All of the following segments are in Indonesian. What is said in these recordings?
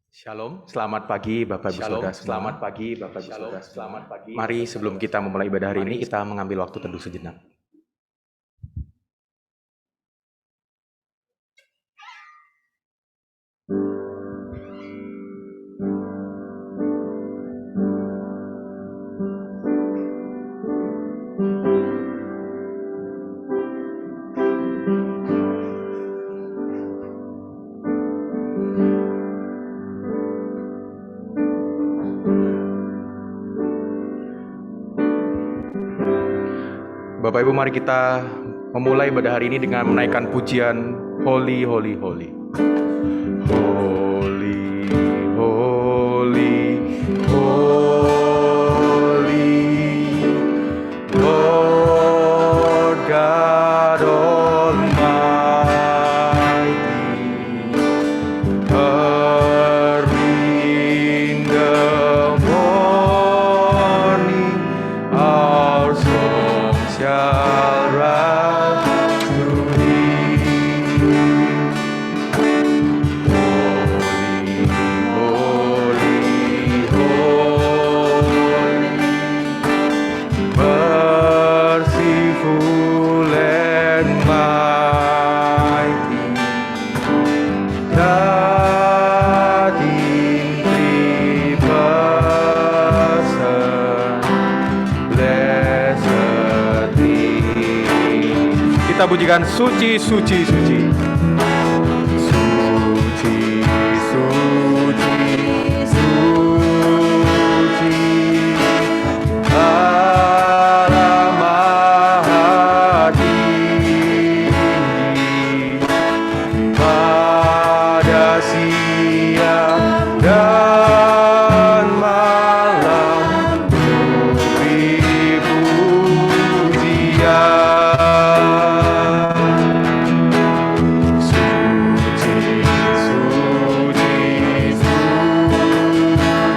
Shalom, selamat pagi Bapak Ibu Saudara semua. Selamat pagi Bapak Ibu Saudara. Selamat pagi. Mari sebelum kita memulai ibadah hari ini, kita mengambil waktu teduh sejenak. Bapak Ibu, mari kita memulai ibadah hari ini dengan menaikkan pujian Holy, Holy, Holy. Holy, Holy, Holy, Lord God Almighty. Early in the morning, our song shall rise to Thee. Holy, holy, holy, merciful and mighty, God in three persons, blessed Thee. Kita pujikan suci, suci, suci. Suci, suci, suci, Allah Maha Tinggi. Pada siang dan malam beri pujian. Suci, suci,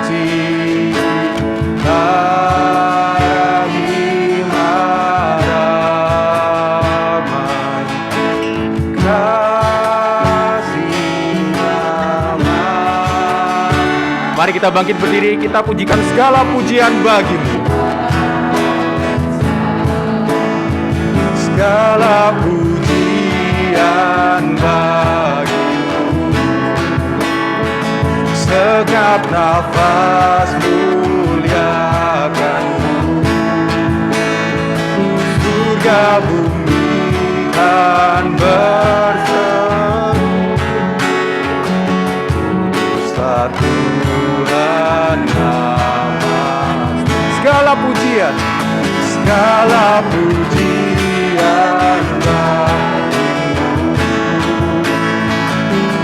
suci, Rahim Ar-Rahman, kasih aman. Mari kita bangkit berdiri, kita pujikan segala pujian bagi-Mu. Segala pujian bagi-Mu, sekap nafas muliakan-Mu. Surga bumi kan berseru, kuduslah Tuhan nama-Mu. Segala pujian, segala pujian bagi-Mu,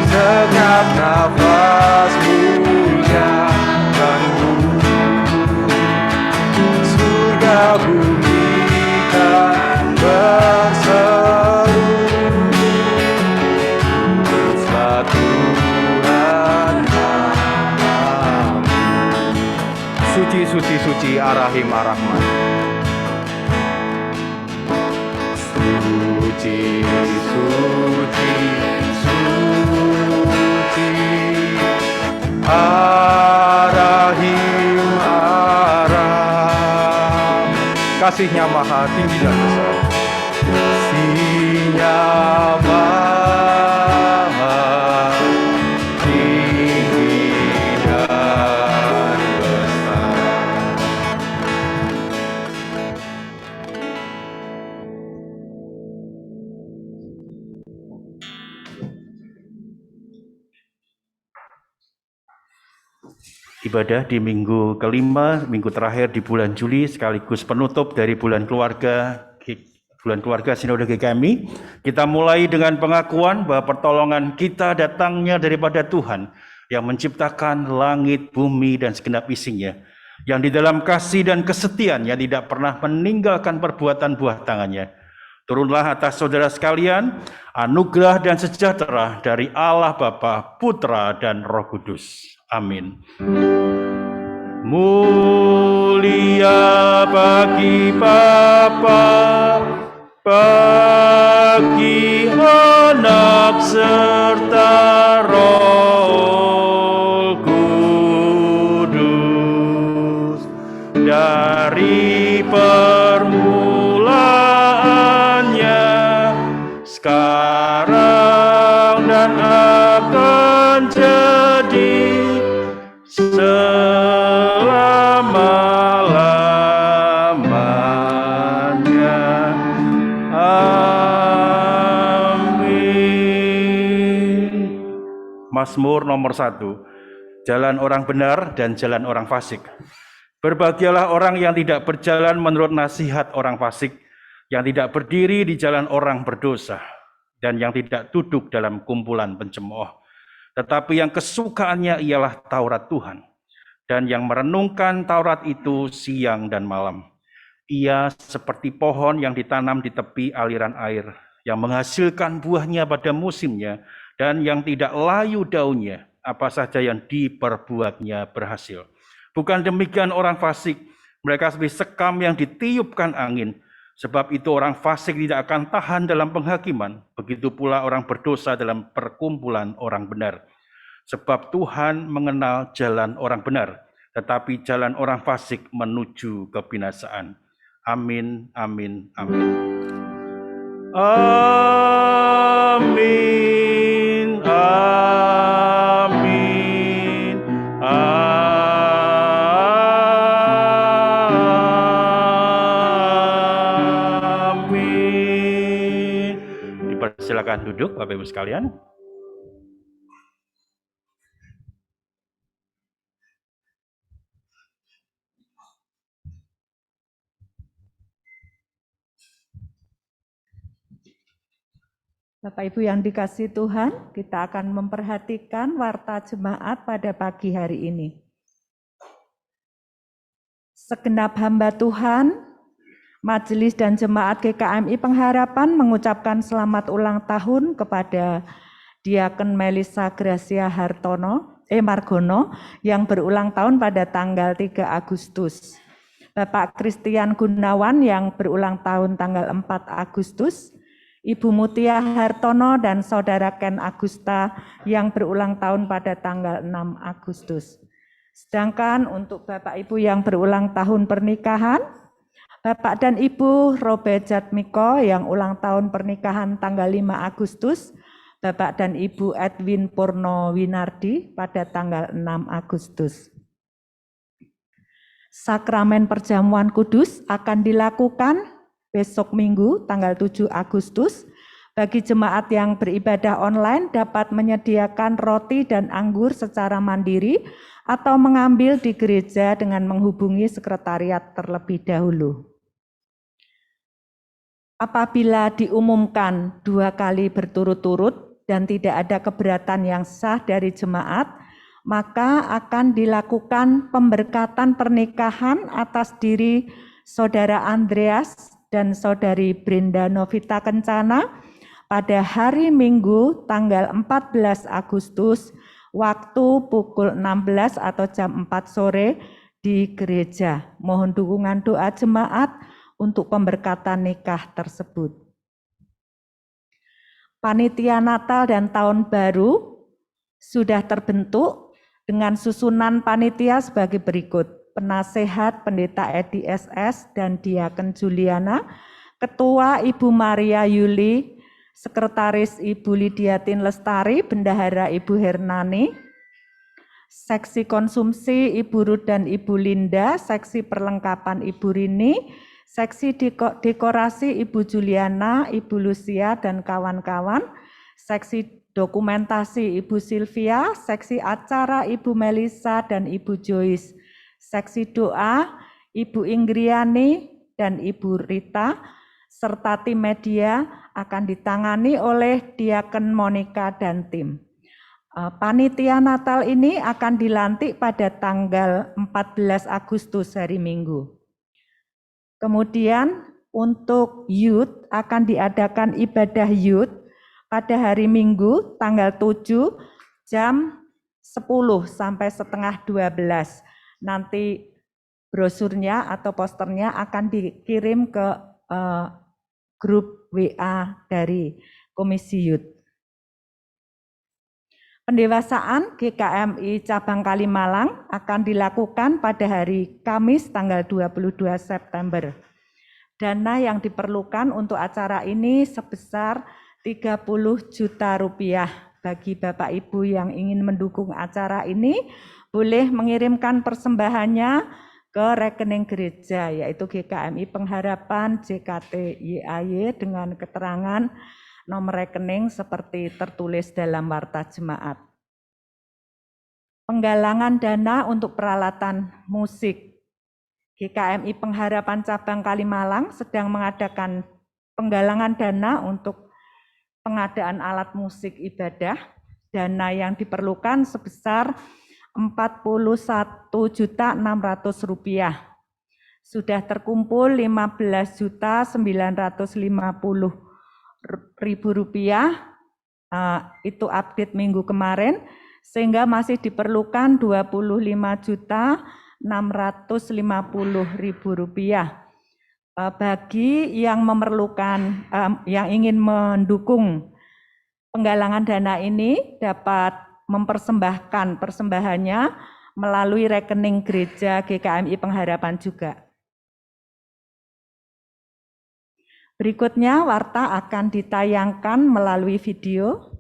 sekap nafas muliakan-Mu. Surga bumi kan berseru, kuduslah Tuhan nama-Mu. Suci, suci, suci, Ar-Rahim Ar-Rahman. Suci, suci, suci, Ar-Rahim Ar-Rahman. Kasih-Nya maha tinggi dan besar. Kasih-Nya maha tinggi dan besar. Ibadah di minggu kelima, minggu terakhir di bulan Juli, sekaligus penutup dari bulan keluarga Sinode GKMI. Kita mulai dengan pengakuan bahwa pertolongan kita datangnya daripada Tuhan yang menciptakan langit, bumi, dan segenap isinya, yang di dalam kasih dan kesetiaan-Nya tidak pernah meninggalkan perbuatan buah tangannya. Turunlah atas saudara sekalian anugerah dan sejahtera dari Allah Bapa, Putra, dan Roh Kudus. Amin. Mulia bagi Bapa, bagi Anak serta Roh Mazmur nomor 1, jalan orang benar dan jalan orang fasik. Berbahagialah orang yang tidak berjalan menurut nasihat orang fasik, yang tidak berdiri di jalan orang berdosa, dan yang tidak duduk dalam kumpulan pencemooh. Tetapi yang kesukaannya ialah Taurat Tuhan, dan yang merenungkan Taurat itu siang dan malam. Ia seperti pohon yang ditanam di tepi aliran air, yang menghasilkan buahnya pada musimnya, dan yang tidak layu daunnya, apa saja yang diperbuatnya berhasil. Bukan demikian orang fasik, mereka seperti sekam yang ditiupkan angin. Sebab itu orang fasik tidak akan tahan dalam penghakiman, begitu pula orang berdosa dalam perkumpulan orang benar. Sebab Tuhan mengenal jalan orang benar, tetapi jalan orang fasik menuju kebinasaan. Amin, amin, amin. Amin, amin, amin. Dipersilakan duduk, Bapak Ibu sekalian. Bapak Ibu yang dikasihi Tuhan, kita akan memperhatikan warta jemaat pada pagi hari ini. Segenap hamba Tuhan, Majelis dan Jemaat GKMI Pengharapan mengucapkan selamat ulang tahun kepada Diaken Melisa Gracia Margono yang berulang tahun pada tanggal 3 Agustus. Bapak Christian Gunawan yang berulang tahun tanggal 4 Agustus. Ibu Mutia Hartono dan Saudara Ken Agusta yang berulang tahun pada tanggal 6 Agustus. Sedangkan untuk Bapak Ibu yang berulang tahun pernikahan, Bapak dan Ibu Robert Jatmiko yang ulang tahun pernikahan tanggal 5 Agustus, Bapak dan Ibu Edwin Purno Winardi pada tanggal 6 Agustus. Sakramen perjamuan kudus akan dilakukan besok Minggu tanggal 7 Agustus. Bagi jemaat yang beribadah online dapat menyediakan roti dan anggur secara mandiri atau mengambil di gereja dengan menghubungi sekretariat terlebih dahulu. Apabila diumumkan 2 kali berturut-turut dan tidak ada keberatan yang sah dari jemaat, maka akan dilakukan pemberkatan pernikahan atas diri Saudara Andreas dan Saudari Brenda Novita Kencana pada hari Minggu tanggal 14 Agustus waktu pukul 16 atau jam 4 sore di gereja. Mohon dukungan doa jemaat untuk pemberkatan nikah tersebut. Panitia Natal dan Tahun Baru sudah terbentuk dengan susunan panitia sebagai berikut. Penasehat Pendeta Edi SS dan Diaken Juliana, Ketua Ibu Maria Yuli, Sekretaris Ibu Lidiatin Lestari, Bendahara Ibu Hernani, Seksi Konsumsi Ibu Ruth dan Ibu Linda, Seksi Perlengkapan Ibu Rini, Seksi Dekorasi Ibu Juliana, Ibu Lucia dan kawan-kawan, Seksi Dokumentasi Ibu Sylvia, Seksi Acara Ibu Melisa dan Ibu Joyce, Seksi Doa Ibu Inggriani dan Ibu Rita, serta tim media akan ditangani oleh Diaken Monica dan tim. Panitia Natal ini akan dilantik pada tanggal 14 Agustus hari Minggu. Kemudian untuk youth akan diadakan ibadah youth pada hari Minggu tanggal 7 jam 10 sampai setengah 12. Nanti brosurnya atau posternya akan dikirim ke grup WA dari Komisi Youth. Pendewasaan GKMI Cabang Kalimalang akan dilakukan pada hari Kamis tanggal 22 September. Dana yang diperlukan untuk acara ini sebesar 30 juta rupiah. Bagi Bapak Ibu yang ingin mendukung acara ini, boleh mengirimkan persembahannya ke rekening gereja, yaitu GKMI Pengharapan JKT YAY dengan keterangan nomor rekening seperti tertulis dalam warta jemaat. penggalangan dana untuk peralatan musik. GKMI Pengharapan Cabang Kalimalang sedang mengadakan penggalangan dana untuk pengadaan alat musik ibadah. Dana yang diperlukan sebesar Rp41.600.000. Sudah terkumpul Rp15.950.000, itu update minggu kemarin, sehingga masih diperlukan Rp25.650.000. Bagi yang memerlukan, yang ingin mendukung penggalangan dana ini dapat mempersembahkan persembahannya melalui rekening gereja GKMI Pengharapan juga. Berikutnya warta akan ditayangkan melalui video.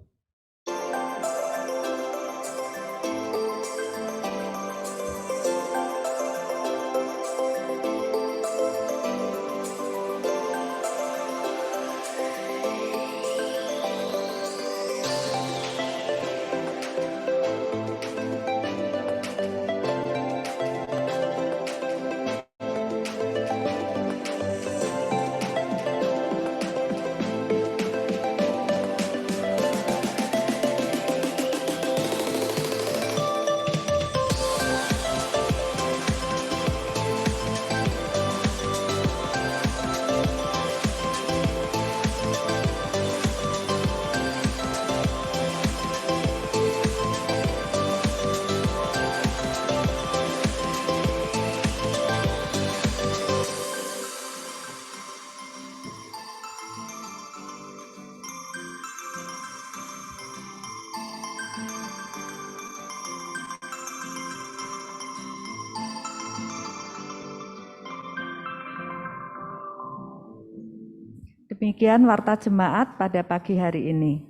Demikian warta jemaat pada pagi hari ini.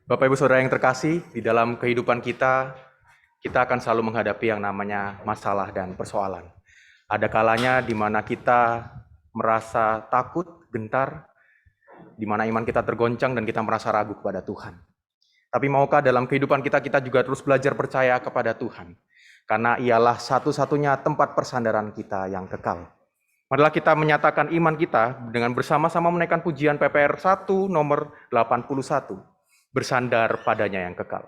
Bapak Ibu Saudara yang terkasih, di dalam kehidupan kita akan selalu menghadapi yang namanya masalah dan persoalan. Ada kalanya di mana kita merasa takut, gentar, di mana iman kita tergoncang dan kita merasa ragu kepada Tuhan. Tapi maukah dalam kehidupan kita juga terus belajar percaya kepada Tuhan? Karena ialah satu-satunya tempat persandaran kita yang kekal. Marilah kita menyatakan iman kita dengan bersama-sama menaikkan pujian PPR 1 nomor 81. Bersandar padanya yang kekal.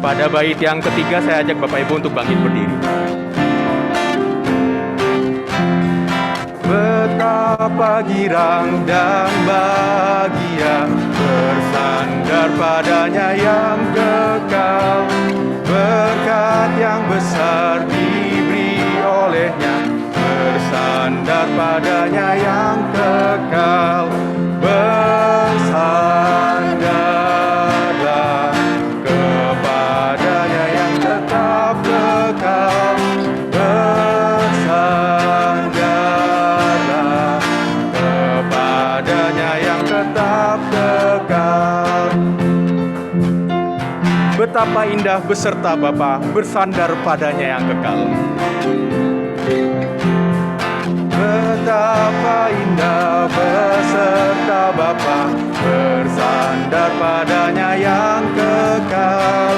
Pada bait yang ketiga saya ajak Bapak Ibu untuk bangkit berdiri. Betapa girang dan bahagia bersandar padanya yang kekal. Berkat yang besar diberi olehnya, bersandar padanya yang kekal. Bersandarlah kepadanya yang tetap kekal. Bersandarlah kepadanya yang tetap kekal. Betapa indah beserta Bapa bersandar padanya yang kekal. Betapa indah beserta Bapa bersandar padanya yang kekal.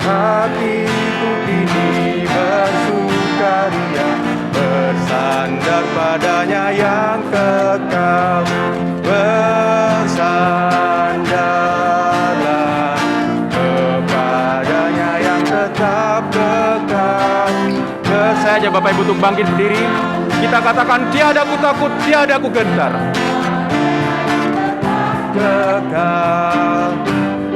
Hatiku kini bersukaria bersandar padanya yang kekal. Bersandarlah kepadanya yang tetap kekal. Saya ajak Bapak Ibu untuk bangkit berdiri. Kita katakan, tiada ku takut, tiada ku gentar. Kekal,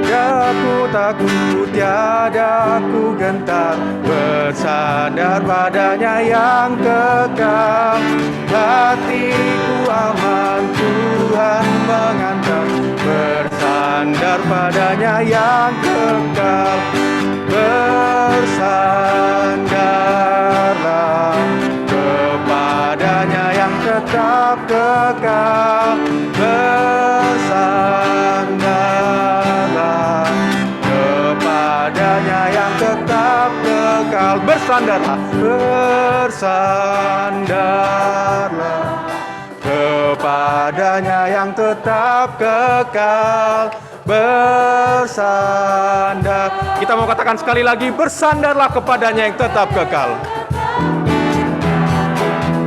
tiada ku takut, tiada ku gentar. Bersandar padanya yang kekal. Hatiku aman, Tuhan mengantar. Bersandar padanya yang kekal. Bersandarlah kepadanya yang tetap kekal. Bersandarlah kepadanya yang tetap kekal. kekal. Bersandarlah, bersandarlah kepadanya yang tetap kekal. Bersandar. Kita mau katakan sekali lagi, bersandarlah kepadanya yang tetap kekal.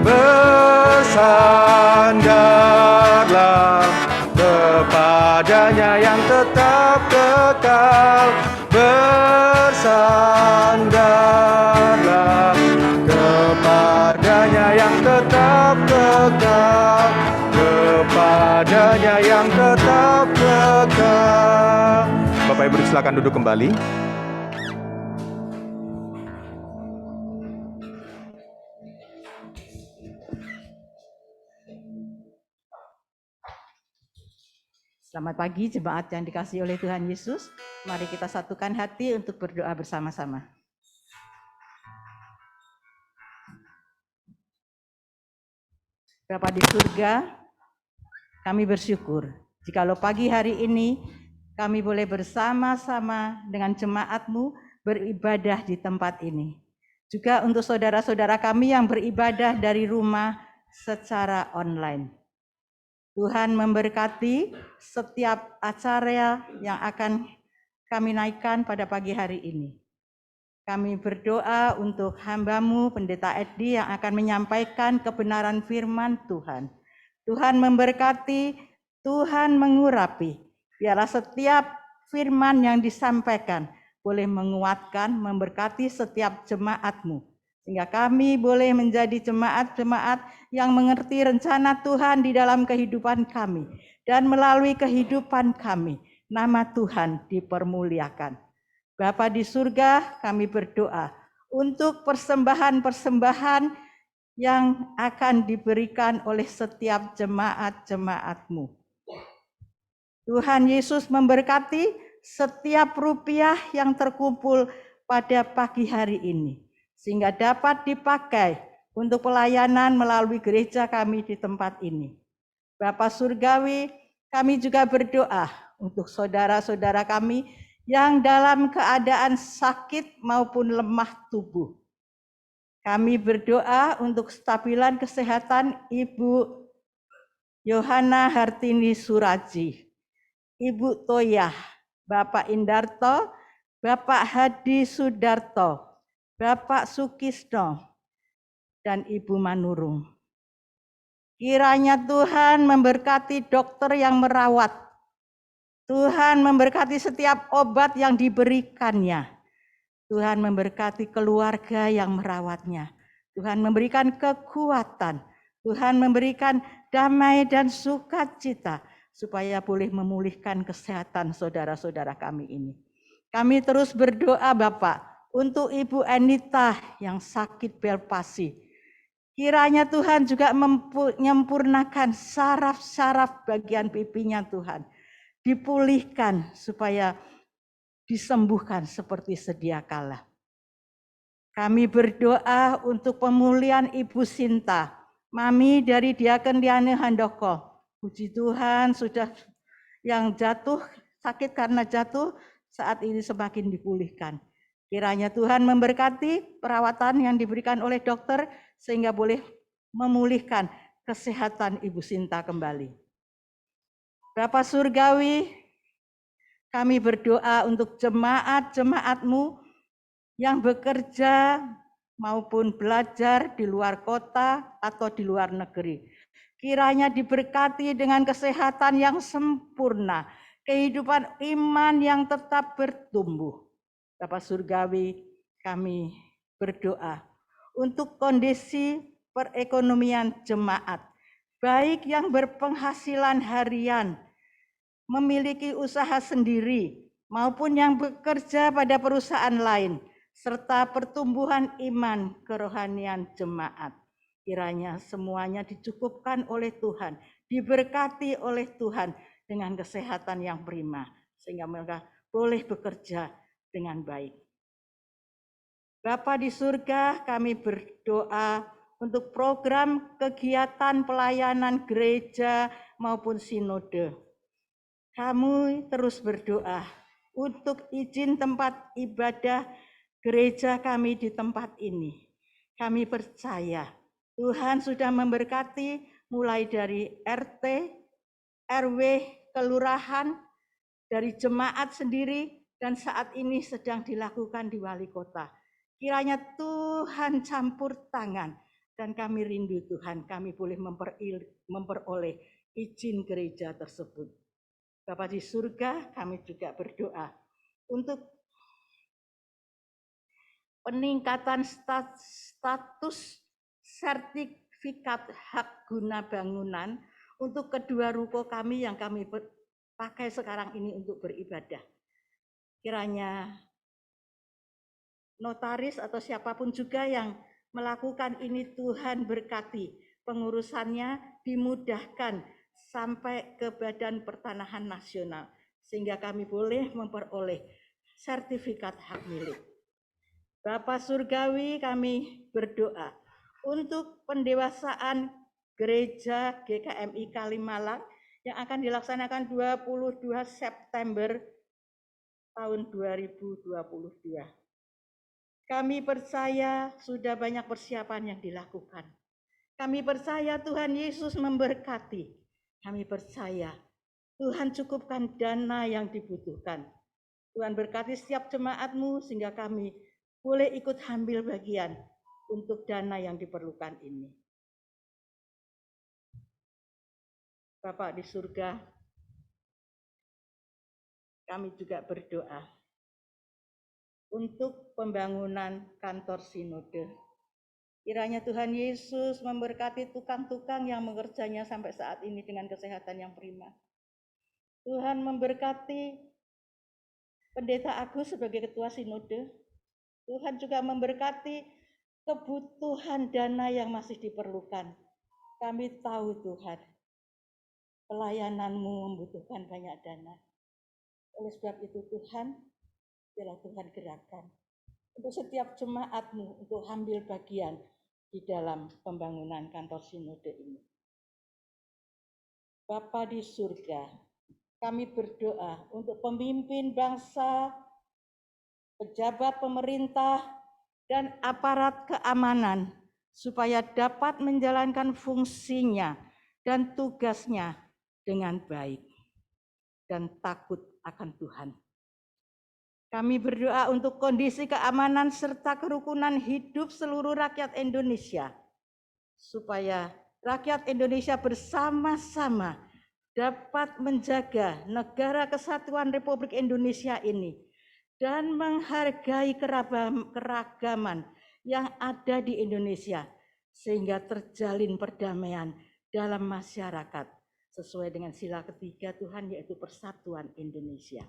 Bersandarlah kepadanya yang tetap kekal. Bersandarlah kepadanya yang tetap kekal. Kepadanya yang tetap kekal. Bapak Ibu silakan duduk kembali. Selamat pagi jemaat yang dikasihi oleh Tuhan Yesus. Mari kita satukan hati untuk berdoa bersama-sama. Bapa di surga, kami bersyukur jikalau pagi hari ini kami boleh bersama-sama dengan jemaat-Mu beribadah di tempat ini. Juga untuk saudara-saudara kami yang beribadah dari rumah secara online. Tuhan memberkati setiap acara yang akan kami naikkan pada pagi hari ini. Kami berdoa untuk hamba-Mu, Pendeta Edi, yang akan menyampaikan kebenaran firman Tuhan. Tuhan memberkati, Tuhan mengurapi. Biarlah setiap firman yang disampaikan boleh menguatkan, memberkati setiap jemaat-Mu. Sehingga kami boleh menjadi jemaat-jemaat yang mengerti rencana Tuhan di dalam kehidupan kami. Dan melalui kehidupan kami, nama Tuhan dipermuliakan. Bapa di surga, kami berdoa untuk persembahan-persembahan yang akan diberikan oleh setiap jemaat-jemaat-Mu. Tuhan Yesus memberkati setiap rupiah yang terkumpul pada pagi hari ini, sehingga dapat dipakai untuk pelayanan melalui gereja kami di tempat ini. Bapa Surgawi, kami juga berdoa untuk saudara-saudara kami yang dalam keadaan sakit maupun lemah tubuh. Kami berdoa untuk stabilan kesehatan Ibu Yohana Hartini Suraji, Ibu Toyah, Bapak Indarto, Bapak Hadi Sudarto, Bapak Sukisno, dan Ibu Manurung. Kiranya Tuhan memberkati dokter yang merawat. Tuhan memberkati setiap obat yang diberikannya. Tuhan memberkati keluarga yang merawatnya. Tuhan memberikan kekuatan. Tuhan memberikan damai dan sukacita supaya boleh memulihkan kesehatan saudara-saudara kami ini. Kami terus berdoa Bapak untuk Ibu Anita yang sakit belpasi. Kiranya Tuhan juga menyempurnakan saraf-saraf bagian pipinya Tuhan. Dipulihkan supaya disembuhkan seperti sedia kala. Kami berdoa untuk pemulihan Ibu Sinta, Mami dari Diaken Liane Handoko. Puji Tuhan sudah yang jatuh, sakit karena jatuh, saat ini semakin dipulihkan. Kiranya Tuhan memberkati perawatan yang diberikan oleh dokter sehingga boleh memulihkan kesehatan Ibu Sinta kembali. Bapa Surgawi, kami berdoa untuk jemaat-jemaat-Mu yang bekerja maupun belajar di luar kota atau di luar negeri. Kiranya diberkati dengan kesehatan yang sempurna, kehidupan iman yang tetap bertumbuh. Bapa Surgawi, kami berdoa untuk kondisi perekonomian jemaat, baik yang berpenghasilan harian, memiliki usaha sendiri, maupun yang bekerja pada perusahaan lain, serta pertumbuhan iman kerohanian jemaat. Kiranya semuanya dicukupkan oleh Tuhan, diberkati oleh Tuhan dengan kesehatan yang prima, sehingga mereka boleh bekerja dengan baik. Bapa di surga, kami berdoa untuk program kegiatan pelayanan gereja maupun sinode. Kami terus berdoa untuk izin tempat ibadah gereja kami di tempat ini. Kami percaya Tuhan sudah memberkati mulai dari RT, RW, kelurahan, dari jemaat sendiri, dan saat ini sedang dilakukan di wali kota. Kiranya Tuhan campur tangan, dan kami rindu Tuhan, kami boleh memperoleh izin gereja tersebut. Bapa di surga, kami juga berdoa untuk peningkatan status sertifikat hak guna bangunan untuk kedua ruko kami yang kami pakai sekarang ini untuk beribadah. Kiranya notaris atau siapapun juga yang melakukan ini, Tuhan berkati pengurusannya, dimudahkan sampai ke Badan Pertanahan Nasional, sehingga kami boleh memperoleh sertifikat hak milik. Bapa Surgawi, kami berdoa untuk pendewasaan Gereja GKMI Kalimalang yang akan dilaksanakan 22 September tahun 2022. Kami percaya sudah banyak persiapan yang dilakukan. Kami percaya Tuhan Yesus memberkati. Kami percaya Tuhan cukupkan dana yang dibutuhkan. Tuhan berkati setiap jemaat-Mu sehingga kami boleh ikut ambil bagian untuk dana yang diperlukan ini. Bapak di surga, kami juga berdoa untuk pembangunan kantor sinode. Kiranya Tuhan Yesus memberkati tukang-tukang yang mengerjanya sampai saat ini dengan kesehatan yang prima. Tuhan memberkati Pendeta Agus sebagai ketua sinode. Tuhan juga memberkati kebutuhan dana yang masih diperlukan. Kami tahu Tuhan, pelayanan-Mu membutuhkan banyak dana. Oleh sebab itu Tuhan, biarlah Tuhan gerakan untuk setiap jemaat-Mu untuk ambil bagian di dalam pembangunan kantor sinode ini. Bapa di surga, kami berdoa untuk pemimpin bangsa, pejabat pemerintah, dan aparat keamanan supaya dapat menjalankan fungsinya dan tugasnya dengan baik dan takut akan Tuhan. Kami berdoa untuk kondisi keamanan serta kerukunan hidup seluruh rakyat Indonesia, supaya rakyat Indonesia bersama-sama dapat menjaga negara kesatuan Republik Indonesia ini dan menghargai keragaman yang ada di Indonesia, sehingga terjalin perdamaian dalam masyarakat sesuai dengan sila ketiga Tuhan, yaitu persatuan Indonesia.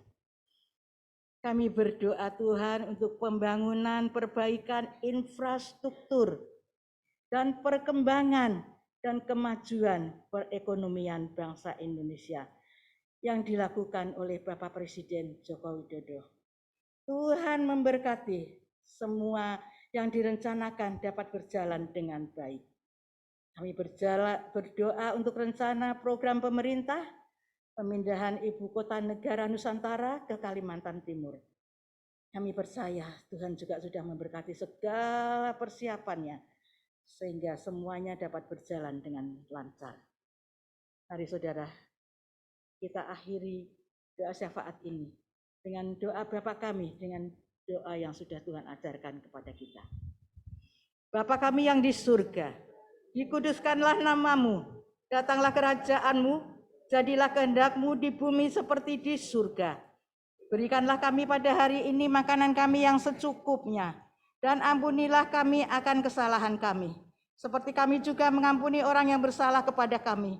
Kami berdoa Tuhan untuk pembangunan, perbaikan infrastruktur, dan perkembangan dan kemajuan perekonomian bangsa Indonesia yang dilakukan oleh Bapak Presiden Joko Widodo. Tuhan memberkati semua yang direncanakan dapat berjalan dengan baik. Kami berdoa untuk rencana program pemerintah pemindahan ibu kota negara Nusantara ke Kalimantan Timur. Kami percaya Tuhan juga sudah memberkati segala persiapannya sehingga semuanya dapat berjalan dengan lancar. Mari saudara, kita akhiri doa syafaat ini dengan doa Bapa kami, dengan doa yang sudah Tuhan ajarkan kepada kita. Bapa kami yang di surga, dikuduskanlah nama-Mu, datanglah kerajaan-Mu, jadilah kehendak-Mu di bumi seperti di surga. Berikanlah kami pada hari ini makanan kami yang secukupnya, dan ampunilah kami akan kesalahan kami, seperti kami juga mengampuni orang yang bersalah kepada kami.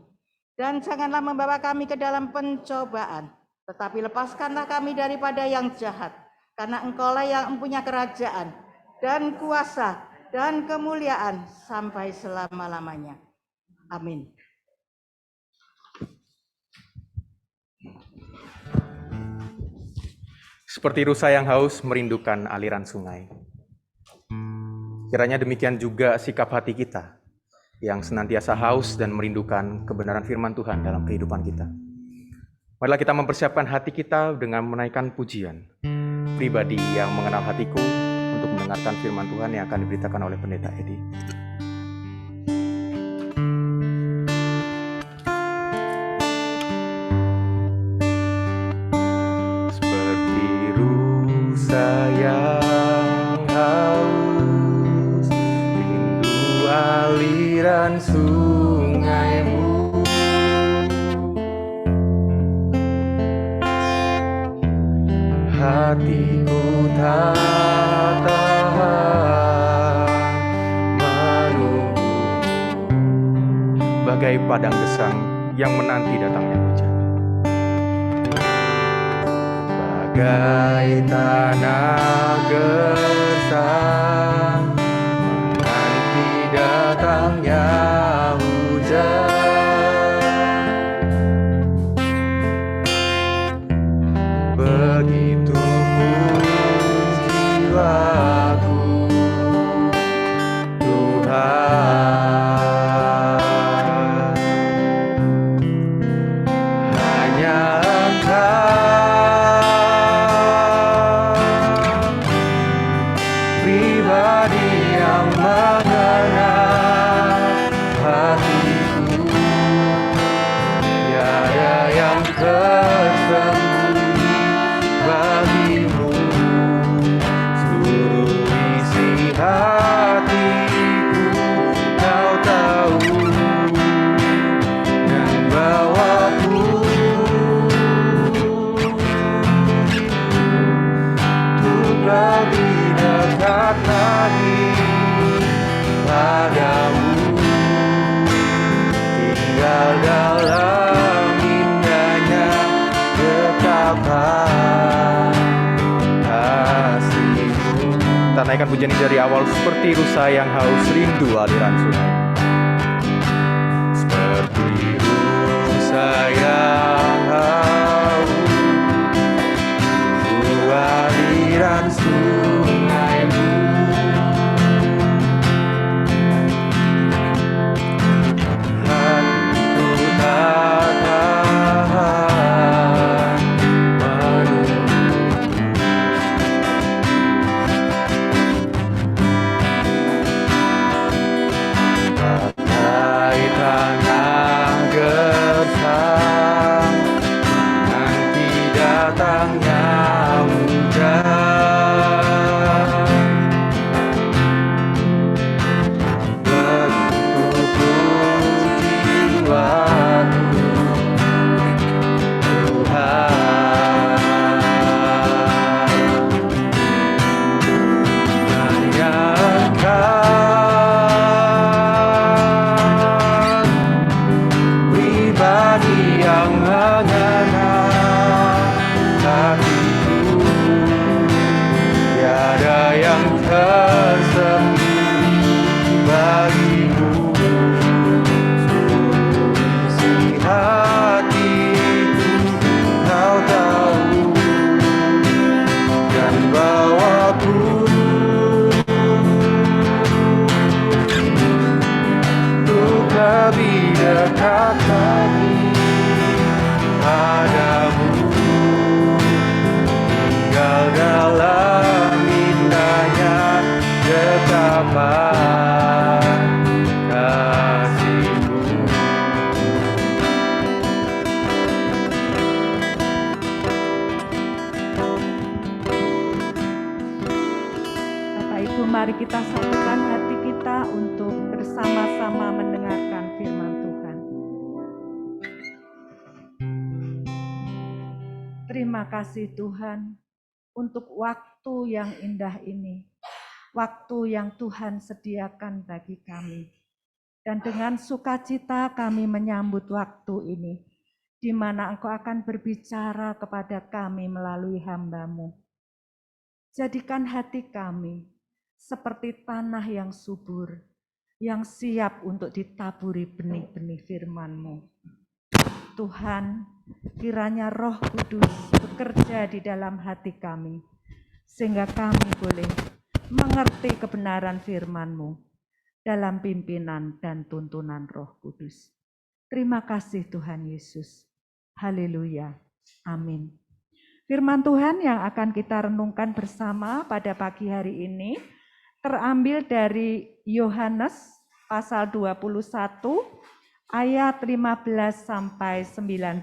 Dan janganlah membawa kami ke dalam pencobaan, tetapi lepaskanlah kami daripada yang jahat, karena Engkau-lah yang mempunyai kerajaan, dan kuasa, dan kemuliaan sampai selama-lamanya. Amin. Seperti rusa yang haus merindukan aliran sungai. Kiranya demikian juga sikap hati kita yang senantiasa haus dan merindukan kebenaran firman Tuhan dalam kehidupan kita. Marilah kita mempersiapkan hati kita dengan menaikkan pujian. Pribadi yang mengenal hatiku untuk mendengarkan firman Tuhan yang akan diberitakan oleh Pendeta Edi. Seperti rusa yang haus, rindu aliran sungaimu. Hatiku tak tahan menunggu, bagai padang gesang yang menanti datangnya hujan. Bagai tanah gersang menanti datangnya hujan. Begitu pun jiwaku, Tuhan, hanya Engkau pribadi yang mengenal hatiku, tiada yang tersembunyi bagimu. Seluruh isi hatiku Kau tahu, dan bawaku untuk lebih dekat lagi padamu, tinggal dalam indahnya betapa kasih-Mu. Kita naikkan pujian ini dari awal. Seperti rusa yang haus, rindu aliran sungai. Seperti rusa yang haus, rindu aliran sungai-Mu. Hatiku tak tahan menunggu, bagai tanah gersang nanti datangnya hujan. Begitu pun jiwaku, Tuhan, hanya Engkau pribadi yang mengenal hatiku, tiada yang tersembunyi bagimu. Seluruh isi hatiku Kau tahu, dan bawaku untuk lebih dekat lagi padamu, tinggal dalam indahnya ketetapan kasih-Mu. Bapak Ibu, mari kita satukan hati kita untuk bersama-sama mendengarkan firman Tuhan. Terima kasih Tuhan untuk waktu yang indah ini, waktu yang Tuhan sediakan bagi kami. Dan dengan sukacita kami menyambut waktu ini, di mana Engkau akan berbicara kepada kami melalui hamba-Mu. Jadikan hati kami seperti tanah yang subur, yang siap untuk ditaburi benih-benih firman-Mu. Tuhan, kiranya Roh Kudus bekerja di dalam hati kami, sehingga kami boleh mengerti kebenaran firman-Mu dalam pimpinan dan tuntunan Roh Kudus. Terima kasih Tuhan Yesus. Haleluya. Amin. Firman Tuhan yang akan kita renungkan bersama pada pagi hari ini terambil dari Yohanes pasal 21 ayat 15 sampai 19.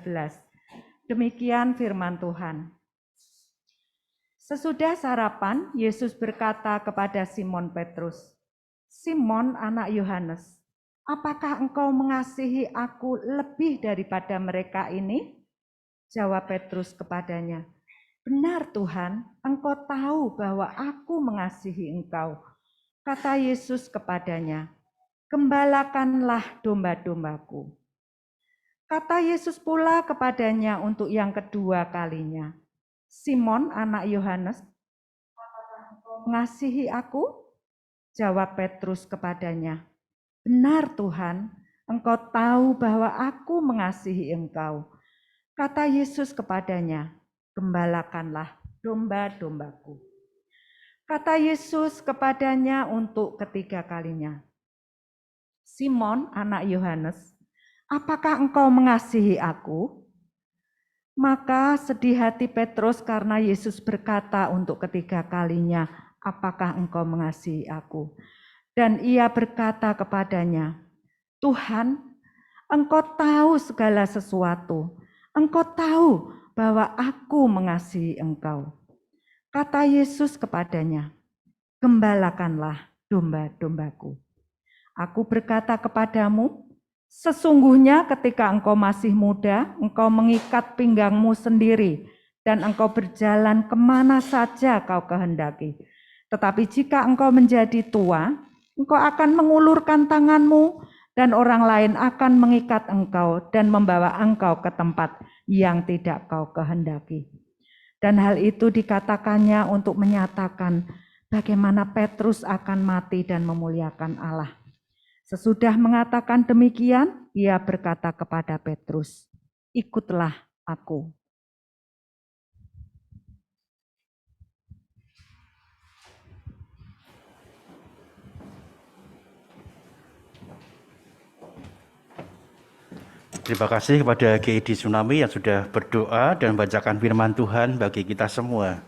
Demikian firman Tuhan. Sesudah sarapan, Yesus berkata kepada Simon Petrus, "Simon, anak Yohanes, apakah engkau mengasihi aku lebih daripada mereka ini?" Jawab Petrus kepadanya, "Benar Tuhan, engkau tahu bahwa aku mengasihi engkau." Kata Yesus kepadanya, "Gembalakanlah domba-dombaku." Kata Yesus pula kepadanya untuk yang kedua kalinya, "Simon, anak Yohanes, mengasihi aku?" Jawab Petrus kepadanya, "Benar Tuhan, engkau tahu bahwa aku mengasihi engkau." Kata Yesus kepadanya, "Gembalakanlah domba-dombaku." Kata Yesus kepadanya untuk ketiga kalinya, "Simon, anak Yohanes, apakah engkau mengasihi aku?" Maka sedih hati Petrus karena Yesus berkata untuk ketiga kalinya, "Apakah engkau mengasihi aku?" Dan ia berkata kepadanya, "Tuhan, engkau tahu segala sesuatu. Engkau tahu bahwa aku mengasihi engkau." Kata Yesus kepadanya, "Gembalakanlah domba-dombaku. Aku berkata kepadamu, sesungguhnya ketika engkau masih muda, engkau mengikat pinggangmu sendiri, dan engkau berjalan kemana saja kau kehendaki. Tetapi jika engkau menjadi tua, engkau akan mengulurkan tanganmu, dan orang lain akan mengikat engkau dan membawa engkau ke tempat yang tidak kau kehendaki." Dan hal itu dikatakannya untuk menyatakan bagaimana Petrus akan mati dan memuliakan Allah. Sesudah mengatakan demikian, ia berkata kepada Petrus, "Ikutlah aku." Terima kasih kepada GID Tsunami yang sudah berdoa dan membacakan firman Tuhan bagi kita semua.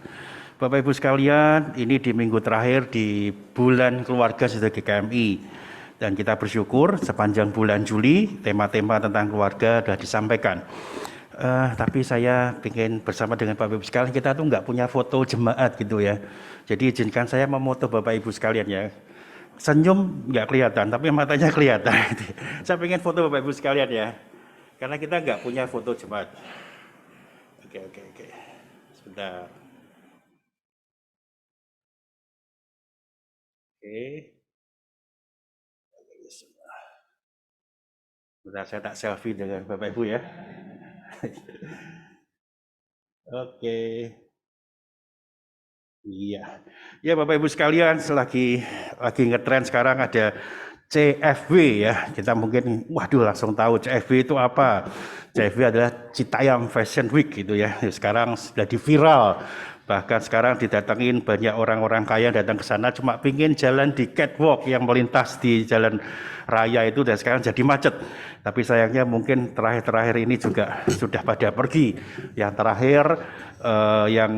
Bapak Ibu sekalian, ini di minggu terakhir di bulan keluarga Sinode GKMI. Dan kita bersyukur sepanjang bulan Juli tema-tema tentang keluarga sudah disampaikan. Tapi saya ingin bersama dengan Bapak Ibu sekalian, kita tuh nggak punya foto jemaat gitu ya. Jadi izinkan saya memoto Bapak Ibu sekalian ya. Senyum nggak kelihatan, tapi matanya kelihatan. Saya ingin foto Bapak Ibu sekalian ya. Karena kita nggak punya foto jemaat. Oke. Sebentar. Oke. Sebentar, saya tak selfie dengan Bapak Ibu ya. Oke. Iya. Ya Bapak Ibu sekalian, lagi ngetren sekarang ada CFW ya. Kita mungkin langsung tahu CFW itu apa. CFW adalah Citayam Fashion Week gitu ya. Sekarang sudah viral. Bahkan sekarang didatengin banyak orang-orang kaya datang ke sana cuma pingin jalan di catwalk yang melintas di jalan raya itu, dan sekarang jadi macet. Tapi sayangnya mungkin terakhir ini juga sudah pada pergi. Yang terakhir yang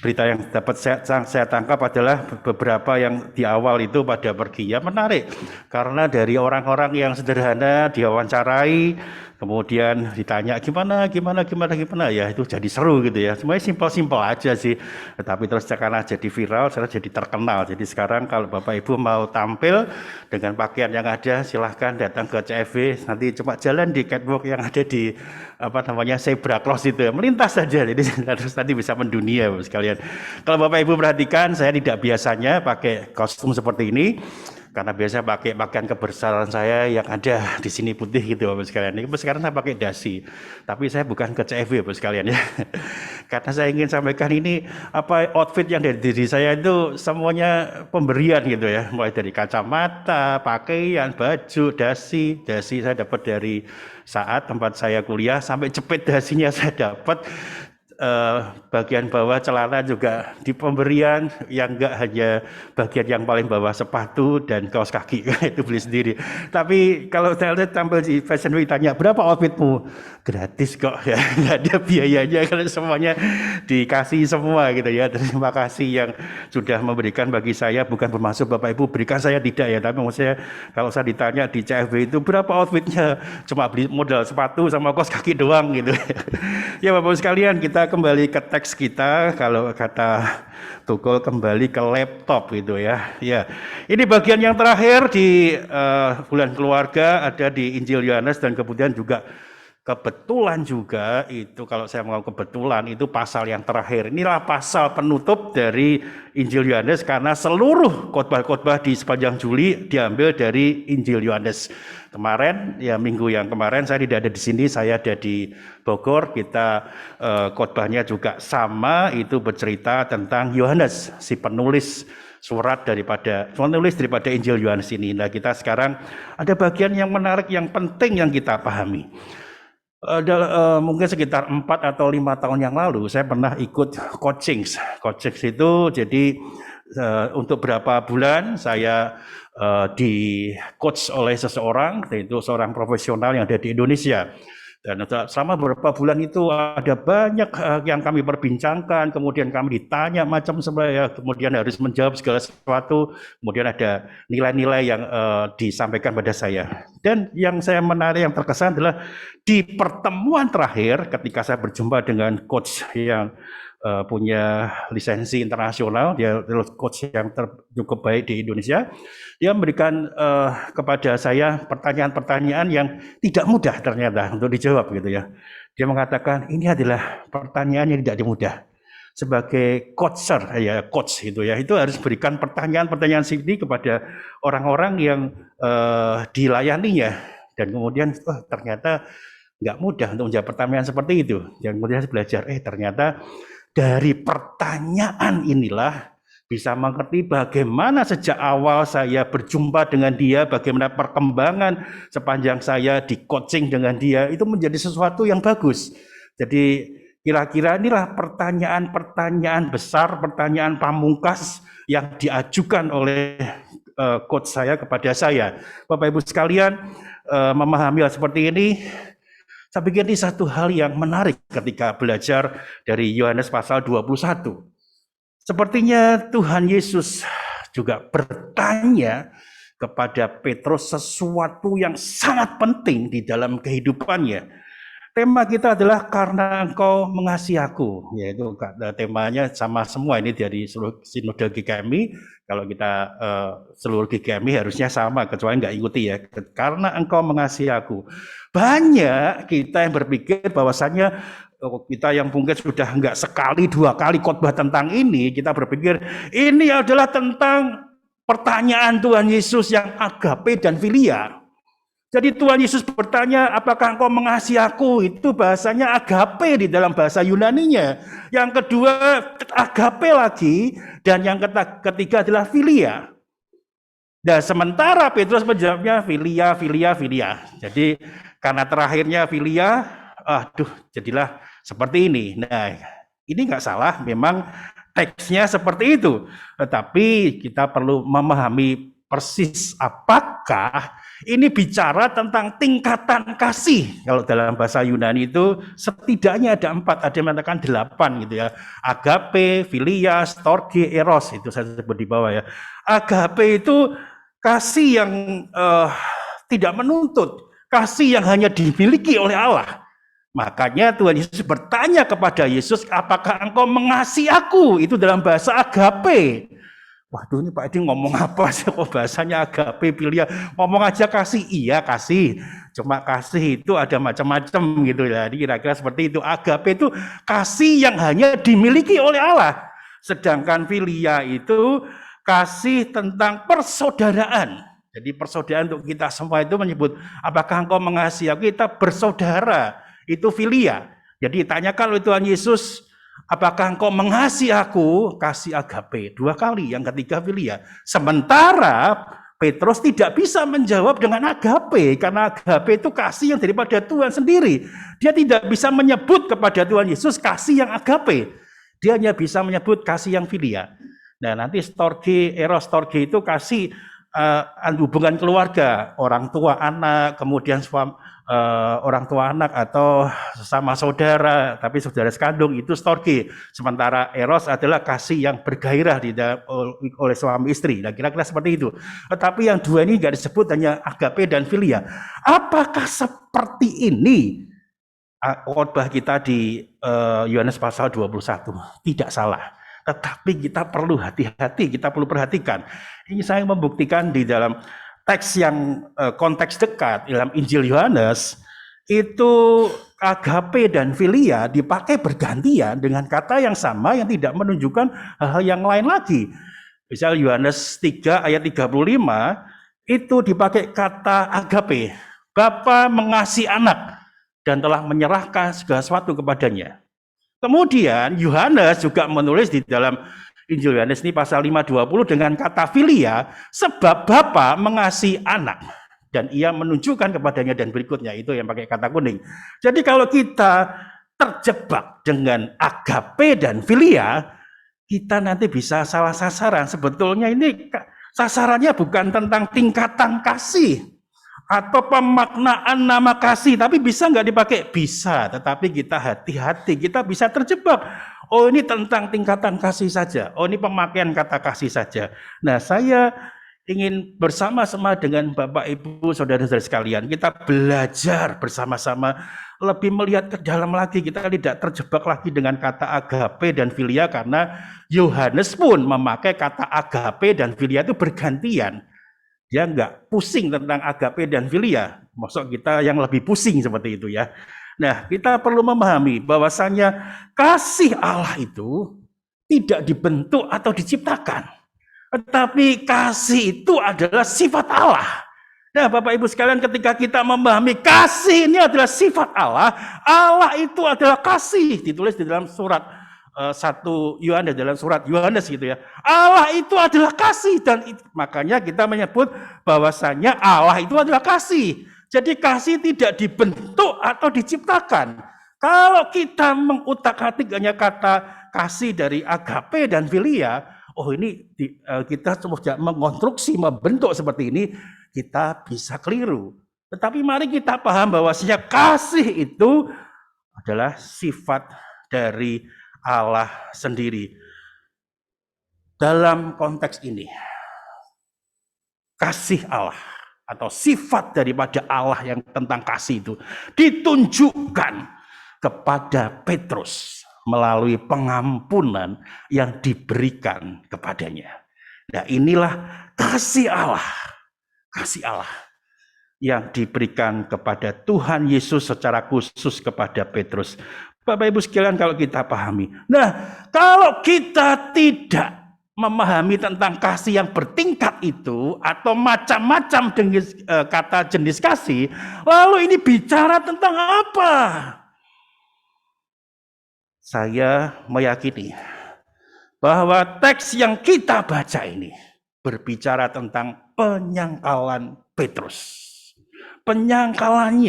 berita yang dapat saya tangkap adalah beberapa yang di awal itu pada pergi. Ya menarik karena dari orang-orang yang sederhana diwawancarai, kemudian ditanya gimana ya, itu jadi seru gitu ya. Semuanya simpel-simpel aja sih, tetapi terus karena jadi viral, sekarang jadi terkenal. Jadi sekarang kalau Bapak Ibu mau tampil dengan pakaian yang ada, silahkan datang ke CFW. Nanti cuma jalan di catwalk yang ada di zebra cross itu ya, melintas saja. Jadi terus nanti bisa mendunia sekalian. Kalau Bapak Ibu perhatikan, saya tidak biasanya pakai kostum seperti ini. Karena biasa pakai pakaian kebesaran saya yang ada di sini putih gitu Bapak sekalian. Ini sekarang saya pakai dasi. Tapi saya bukan ke CFW Bapak sekalian ya. Karena saya ingin sampaikan ini outfit yang dari diri saya itu semuanya pemberian gitu ya. Mulai dari kacamata, pakaian, baju, dasi saya dapat dari saat tempat saya kuliah, sampai jepit dasinya saya dapat. Bagian bawah celana juga di pemberian, yang enggak hanya bagian yang paling bawah sepatu dan kaos kaki itu beli sendiri. Tapi kalau saya lihat tampil di Fashion Week, tanya berapa outfitmu, gratis kok ya, nggak ada biayanya kalau semuanya dikasih semua gitu ya. Terima kasih yang sudah memberikan bagi saya, bukan bermaksud Bapak Ibu berikan saya tidak ya, tapi maksud saya kalau saya ditanya di CFB itu berapa outfitnya, cuma beli modal sepatu sama kaos kaki doang gitu. Ya Bapak Ibu sekalian, kita kembali ke teks kita, kalau kata Tukul kembali ke laptop gitu ya. Ya, ini bagian yang terakhir di bulan keluarga ada di Injil Yohanes, dan kemudian juga kebetulan juga itu, kalau saya mau kebetulan itu pasal yang terakhir. Inilah pasal penutup dari Injil Yohanes, karena seluruh khotbah-khotbah di sepanjang Juli diambil dari Injil Yohanes. Kemarin ya, minggu yang kemarin saya tidak ada di sini, saya ada di Bogor. Kita khotbahnya juga sama, itu bercerita tentang Yohanes, si penulis daripada Injil Yohanes ini. Nah, kita sekarang ada bagian yang menarik, yang penting yang kita pahami. Mungkin sekitar 4 atau 5 tahun yang lalu saya pernah ikut coaching itu, jadi untuk berapa bulan saya di coach oleh seseorang, yaitu seorang profesional yang ada di Indonesia. Dan selama beberapa bulan itu ada banyak yang kami perbincangkan, kemudian kami ditanya macam sebagainya, kemudian harus menjawab segala sesuatu, kemudian ada nilai-nilai yang disampaikan pada saya. Dan yang saya menarik, yang terkesan adalah di pertemuan terakhir ketika saya berjumpa dengan coach yang punya lisensi internasional, dia coach yang cukup baik di Indonesia. Dia memberikan kepada saya pertanyaan-pertanyaan yang tidak mudah ternyata untuk dijawab gitu ya. Dia mengatakan ini adalah pertanyaan yang tidak mudah. Sebagai coach itu ya, itu harus berikan pertanyaan-pertanyaan seperti kepada orang-orang yang dilayaninya, dan kemudian ternyata nggak mudah untuk menjawab pertanyaan seperti itu. Dan kemudian saya belajar, ternyata dari pertanyaan inilah bisa mengerti bagaimana sejak awal saya berjumpa dengan dia, bagaimana perkembangan sepanjang saya di coaching dengan dia, itu menjadi sesuatu yang bagus. Jadi kira-kira inilah pertanyaan-pertanyaan besar, pertanyaan pamungkas yang diajukan oleh coach saya kepada saya. Bapak Ibu sekalian, memahami hal seperti ini, saya pikir ini satu hal yang menarik ketika belajar dari Yohanes pasal 21. Sepertinya Tuhan Yesus juga bertanya kepada Petrus sesuatu yang sangat penting di dalam kehidupannya. Tema kita adalah karena engkau mengasihi aku, yaitu temanya sama semua ini dari seluruh sinode GKMI. Kalau kita seluruh GKMI harusnya sama, kecuali nggak ikuti ya. Karena engkau mengasihi aku. Banyak kita yang berpikir bahwasannya kita yang mungkin sudah enggak sekali 2 kali khotbah tentang ini, kita berpikir ini adalah tentang pertanyaan Tuhan Yesus yang agape dan filia. Jadi Tuhan Yesus bertanya, apakah engkau mengasihi aku? Itu bahasanya agape di dalam bahasa Yunaninya. Yang kedua agape lagi, dan yang ketiga adalah filia. Nah, sementara Petrus menjawabnya filia. Jadi karena terakhirnya filia, jadilah seperti ini. Nah, ini nggak salah, memang teksnya seperti itu. Tetapi kita perlu memahami persis apakah ini bicara tentang tingkatan kasih. Kalau dalam bahasa Yunani itu setidaknya ada 4, ada yang mengatakan 8 gitu ya. Agape, filia, storge, eros, itu saya sebut di bawah ya. Agape itu kasih yang tidak menuntut, kasih yang hanya dimiliki oleh Allah. Makanya Tuhan Yesus bertanya kepada Yesus, apakah engkau mengasihi aku? Itu dalam bahasa agape. Waduh, ini Pak Edi ngomong apa sih? Kok bahasanya agape, filia? Ngomong aja kasih, iya kasih. Cuma kasih itu ada macam-macam gitu ya. Jadi kira-kira seperti itu. Agape itu kasih yang hanya dimiliki oleh Allah. Sedangkan filia itu kasih tentang persaudaraan. Jadi persaudaraan untuk kita semua itu menyebut, apakah engkau mengasihi aku? Kita bersaudara. Itu filia. Jadi ditanyakan oleh Tuhan Yesus, apakah engkau mengasihi aku? Kasih agape 2 kali, yang ketiga filia. Sementara Petrus tidak bisa menjawab dengan agape, karena agape itu kasih yang daripada Tuhan sendiri. Dia tidak bisa menyebut kepada Tuhan Yesus kasih yang agape. Dia hanya bisa menyebut kasih yang filia. Nah, nanti storge, eros storge itu kasih hubungan keluarga, orang tua anak, kemudian orang tua anak atau sesama saudara, tapi saudara sekandung itu storge. Sementara eros adalah kasih yang bergairah oleh suami istri. Nah, kira-kira seperti itu. Tetapi yang dua ini nggak disebut, hanya agape dan filia. Apakah seperti ini khotbah kita di Yohanes pasal 21? Tidak salah. Tetapi kita perlu hati-hati, kita perlu perhatikan. Ini saya membuktikan di dalam teks yang konteks dekat dalam Injil Yohanes, itu agape dan filia dipakai bergantian dengan kata yang sama yang tidak menunjukkan hal-hal yang lain lagi. Misal Yohanes 3 ayat 35 itu dipakai kata agape. Bapa mengasihi anak dan telah menyerahkan segala sesuatu kepadanya. Kemudian Yohanes juga menulis di dalam Injil Yohanes ini pasal 5:20 dengan kata filia, sebab Bapa mengasihi anak dan ia menunjukkan kepadanya, dan berikutnya itu yang pakai kata kuning. Jadi kalau kita terjebak dengan agape dan filia, kita nanti bisa salah sasaran. Sebetulnya ini sasarannya bukan tentang tingkatan kasih atau pemaknaan nama kasih, tapi bisa nggak dipakai? Bisa, tetapi kita hati-hati, kita bisa terjebak. Oh, ini tentang tingkatan kasih saja. Oh, ini pemakaian kata kasih saja. Nah, saya ingin bersama-sama dengan Bapak, Ibu, Saudara-saudara sekalian, kita belajar bersama-sama lebih melihat ke dalam lagi. Kita tidak terjebak lagi dengan kata agape dan filia, karena Yohanes pun memakai kata agape dan filia itu bergantian. Dia nggak pusing tentang agape dan filia. Maksud kita yang lebih pusing seperti itu ya. Nah, kita perlu memahami bahwasannya kasih Allah itu tidak dibentuk atau diciptakan. Tetapi kasih itu adalah sifat Allah. Nah, Bapak Ibu sekalian, ketika kita memahami kasih ini adalah sifat Allah, Allah itu adalah kasih. Ditulis di dalam surat 1 Yohanes, dalam surat Yohanes gitu ya. Allah itu adalah kasih, dan makanya kita menyebut bahwasanya Allah itu adalah kasih. Jadi kasih tidak dibentuk atau diciptakan. Kalau kita mengutak-atik hanya kata kasih dari agape dan filia, oh ini kita sudah mengonstruksi, membentuk seperti ini, kita bisa keliru. Tetapi mari kita paham bahwasanya kasih itu adalah sifat dari Allah sendiri. Dalam konteks ini, kasih Allah atau sifat daripada Allah yang tentang kasih itu ditunjukkan kepada Petrus melalui pengampunan yang diberikan kepadanya. Nah, inilah kasih Allah yang diberikan kepada Tuhan Yesus secara khusus kepada Petrus. Bapak Ibu sekalian, kalau kita pahami. Nah, kalau kita tidak memahami tentang kasih yang bertingkat itu, atau macam-macam kata jenis kasih, lalu ini bicara tentang apa? Saya meyakini bahwa teks yang kita baca ini berbicara tentang penyangkalan Petrus. Penyangkalan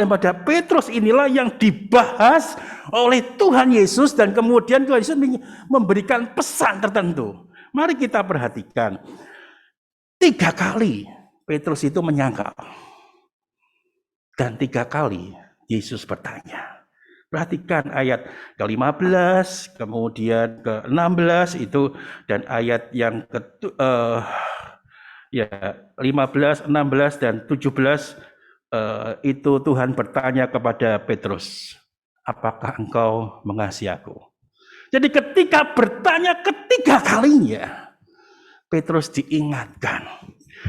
pada Petrus inilah yang dibahas oleh Tuhan Yesus, dan kemudian Tuhan Yesus memberikan pesan tertentu. Mari kita perhatikan. 3 kali Petrus itu menyangkal. Dan 3 kali Yesus bertanya. Perhatikan ayat ke-15, kemudian ke-16 itu, dan ayat yang 15, 16, dan 17 itu Tuhan bertanya kepada Petrus, apakah engkau mengasihi aku? Jadi ketika bertanya ketiga kalinya, Petrus diingatkan.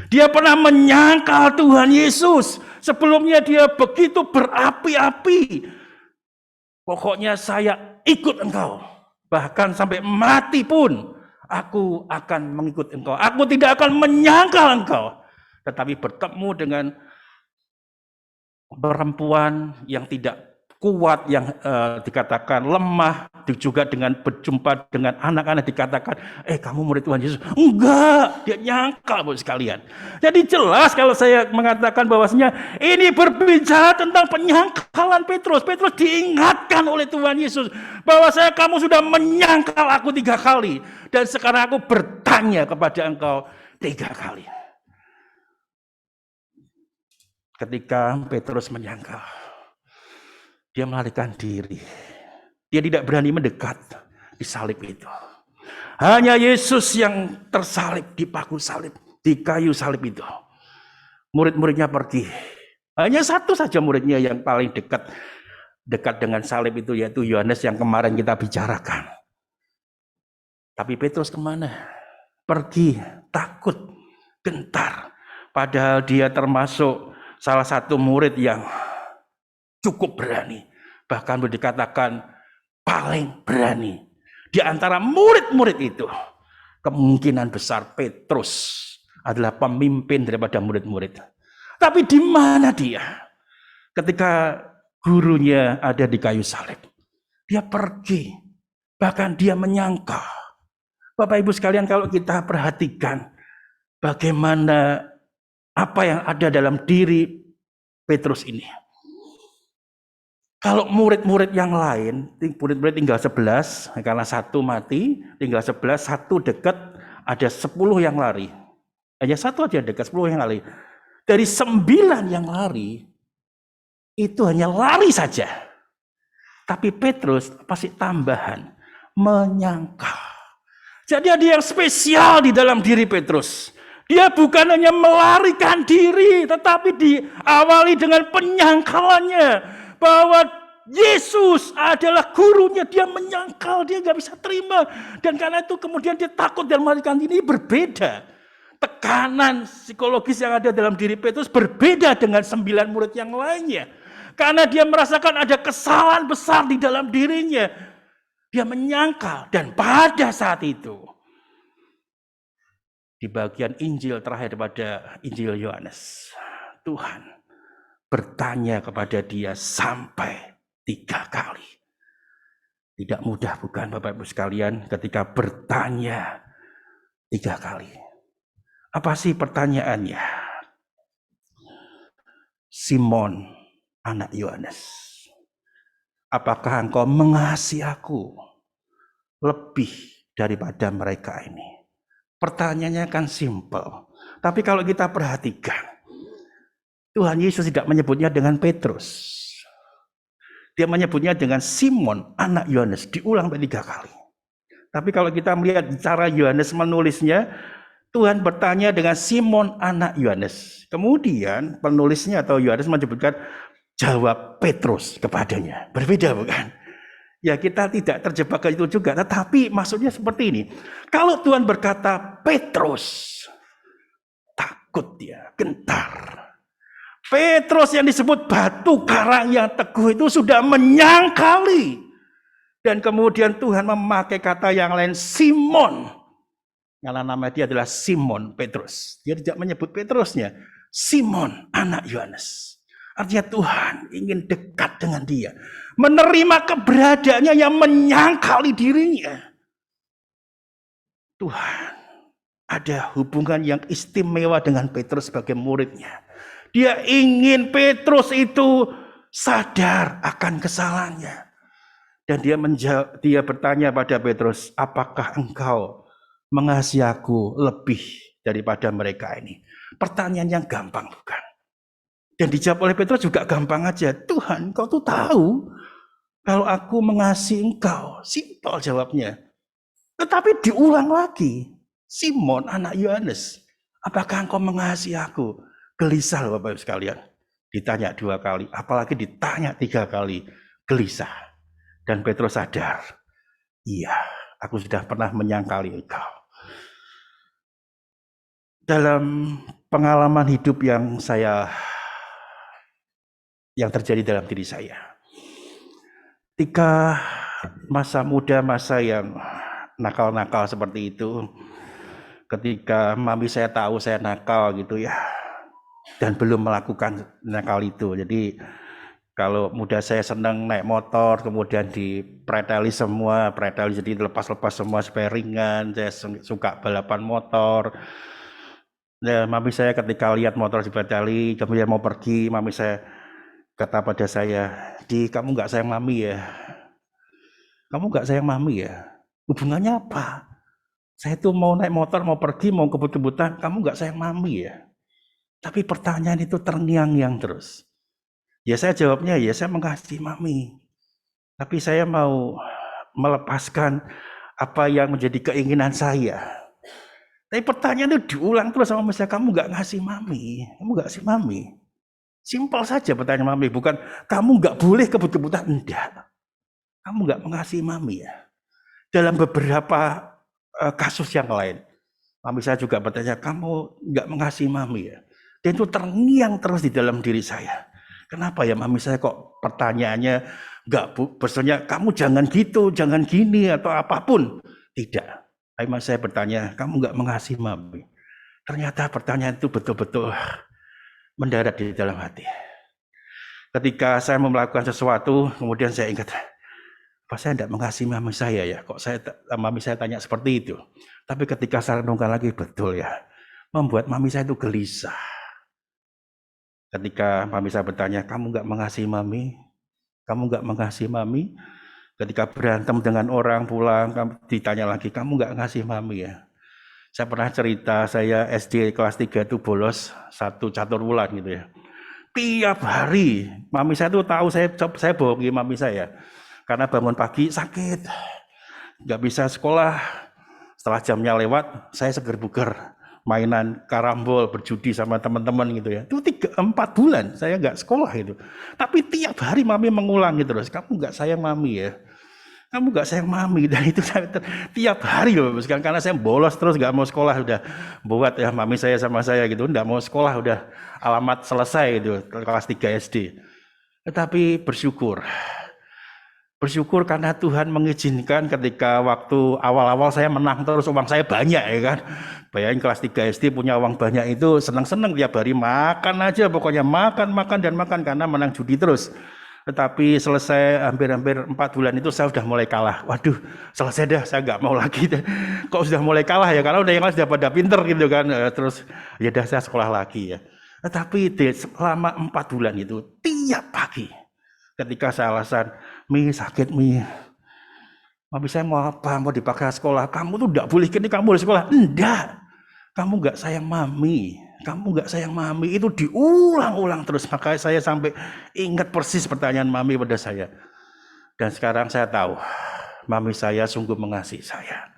Dia pernah menyangkal Tuhan Yesus. Sebelumnya dia begitu berapi-api. Pokoknya saya ikut engkau. Bahkan sampai mati pun aku akan mengikut engkau. Aku tidak akan menyangkal engkau. Tetapi bertemu dengan perempuan yang tidak kuat, yang dikatakan lemah, juga dengan berjumpa dengan anak-anak dikatakan, kamu murid Tuhan Yesus. Enggak, dia nyangkal Bapak sekalian. Jadi jelas kalau saya mengatakan bahwasanya ini berbicara tentang penyangkalan Petrus. Petrus diingatkan oleh Tuhan Yesus bahwa kamu sudah menyangkal aku 3 kali, dan sekarang aku bertanya kepada engkau, 3 kali. Ketika Petrus menyangkal, dia melarikan diri. Dia tidak berani mendekat di salib itu. Hanya Yesus yang tersalib di paku salib, di kayu salib itu. Murid-muridnya pergi. Hanya satu saja muridnya yang paling dekat dengan salib itu, yaitu Yohanes yang kemarin kita bicarakan. Tapi Petrus kemana? Pergi, takut, gentar. Padahal dia termasuk salah satu murid yang cukup berani. Bahkan boleh dikatakan paling berani. Di antara murid-murid itu, kemungkinan besar Petrus adalah pemimpin daripada murid-murid. Tapi di mana dia? Ketika gurunya ada di kayu salib, dia pergi. Bahkan dia menyangka. Bapak Ibu sekalian, kalau kita perhatikan bagaimana apa yang ada dalam diri Petrus ini. Kalau murid-murid yang lain, murid-murid tinggal 11, karena satu mati, tinggal 11, satu dekat, ada 10 yang lari. Hanya satu aja dekat, 10 yang lari. Dari 9 yang lari, itu hanya lari saja. Tapi Petrus pasti tambahan, menyangkal. Jadi ada yang spesial di dalam diri Petrus. Dia bukan hanya melarikan diri, tetapi diawali dengan penyangkalannya. Bahwa Yesus adalah gurunya, dia menyangkal, dia nggak bisa terima. Dan karena itu kemudian dia takut dan melarikan diri. Berbeda. Tekanan psikologis yang ada dalam diri Petrus berbeda dengan 9 murid yang lainnya. Karena dia merasakan ada kesalahan besar di dalam dirinya. Dia menyangkal, dan pada saat itu, di bagian Injil terakhir pada Injil Yohanes, Tuhan bertanya kepada dia sampai 3 kali. Tidak mudah bukan Bapak Ibu sekalian ketika bertanya 3 kali. Apa sih pertanyaannya? Simon, anak Yohanes, apakah engkau mengasihi aku lebih daripada mereka ini? Pertanyaannya kan simpel. Tapi kalau kita perhatikan, Tuhan Yesus tidak menyebutnya dengan Petrus. Dia menyebutnya dengan Simon, anak Yohanes. Diulang 3 kali. Tapi kalau kita melihat cara Yohanes menulisnya, Tuhan bertanya dengan Simon, anak Yohanes. Kemudian penulisnya atau Yohanes menyebutkan jawab Petrus kepadanya. Berbeda bukan? Ya, kita tidak terjebak ke itu juga. Tetapi maksudnya seperti ini. Kalau Tuhan berkata Petrus, takut dia, gentar. Petrus yang disebut batu karang yang teguh itu sudah menyangkali. Dan kemudian Tuhan memakai kata yang lain, Simon. Karena nama dia adalah Simon Petrus. Dia tidak menyebut Petrusnya. Simon, anak Yohanes. Artinya Tuhan ingin dekat dengan dia. Menerima keberadaannya yang menyangkali dirinya. Tuhan ada hubungan yang istimewa dengan Petrus sebagai muridnya. Dia ingin Petrus itu sadar akan kesalahannya. Dan dia bertanya pada Petrus, apakah engkau mengasihi aku lebih daripada mereka ini? Pertanyaan yang gampang bukan? Dan dijawab oleh Petrus juga gampang aja. Tuhan, engkau tuh tahu kalau aku mengasihi engkau. Simpel jawabnya. Tetapi diulang lagi. Simon, anak Yohanes, apakah engkau mengasihi aku? Gelisah loh Bapak Ibu sekalian. Ditanya 2 kali, apalagi ditanya 3 kali. Gelisah. Dan Petrus sadar, iya, aku sudah pernah menyangkali engkau. Dalam pengalaman hidup yang terjadi dalam diri saya, ketika masa muda, masa yang nakal-nakal seperti itu, ketika mami saya tahu saya nakal gitu ya, dan belum melakukan nakal itu. Jadi kalau muda saya senang naik motor, kemudian dipreteli semua, jadi lepas-lepas semua supaya ringan. Saya suka balapan motor. Nah, mami saya ketika lihat motor dipreteli, kemudian mau pergi, mami saya kata pada saya, kamu nggak sayang mami ya? Kamu nggak sayang mami ya? Hubungannya apa? Saya tuh mau naik motor, mau pergi, mau kebut-kebutan, kamu nggak sayang mami ya? Tapi pertanyaan itu terngiang-ngiang terus. Ya saya jawabnya, ya saya mengasihi mami. Tapi saya mau melepaskan apa yang menjadi keinginan saya. Tapi pertanyaan itu diulang terus sama saya, kamu nggak ngasih mami, kamu nggak ngasih mami. Simpel saja pertanyaan mami, bukan kamu nggak boleh kebut-kebutan, enggak. Kamu nggak mengasihi mami ya. Dalam beberapa kasus yang lain, mami saya juga bertanya, kamu nggak mengasihi mami ya. Dan itu terngiang terus di dalam diri saya. Kenapa ya mami saya kok pertanyaannya nggak maksudnya kamu jangan gitu, jangan gini atau apapun. Tidak. Tapi mami saya bertanya, kamu nggak mengasihi mami. Ternyata pertanyaan itu betul-betul mendarat di dalam hati. Ketika saya mau melakukan sesuatu, kemudian saya ingat, apa saya tidak mengasihi mami saya ya? Kok mami saya tanya seperti itu? Tapi ketika saya renungkan lagi, betul ya, membuat mami saya itu gelisah. Ketika mami saya bertanya, kamu nggak mengasihi mami? Kamu nggak mengasihi mami? Ketika berantem dengan orang pulang, ditanya lagi, kamu nggak ngasih mami ya? Saya pernah cerita, saya SD kelas 3 itu bolos 1 catur bulan gitu ya. Tiap hari, mami saya tuh tahu saya bohongi mami saya. Karena bangun pagi sakit, nggak bisa sekolah. Setelah jamnya lewat, saya seger buger. Mainan karambol, berjudi sama teman-teman gitu ya. Itu 3-4 bulan saya nggak sekolah itu. Tapi tiap hari mami mengulangi terus, kamu nggak sayang mami ya. Kamu nggak sayang mami, dan itu tiap hari loh, karena saya bolos terus nggak mau sekolah, udah buat ya mami saya sama saya gitu, nggak mau sekolah, udah alamat selesai itu kelas 3 SD. Tetapi bersyukur karena Tuhan mengizinkan ketika waktu awal-awal saya menang terus, uang saya banyak ya kan. Bayangin kelas 3 SD punya uang banyak itu senang-senang tiap hari makan aja, pokoknya makan dan makan karena menang judi terus. Tetapi selesai hampir 4 bulan itu saya sudah mulai kalah. Waduh, selesai dah, saya nggak mau lagi. Kok sudah mulai kalah ya? Karena udah yang lain sudah pada pinter gitu kan. Terus ya dah saya sekolah lagi ya. Tetapi selama 4 bulan itu tiap pagi ketika saya alasan, Mi sakit Mi, mami saya mau apa? Mau dipakai sekolah? Kamu tuh nggak boleh gini, kamu harus sekolah. Enggak, kamu nggak sayang mami. Kamu nggak sayang mami, itu diulang-ulang terus. Makanya saya sampai ingat persis pertanyaan mami pada saya. Dan sekarang saya tahu, mami saya sungguh mengasihi saya.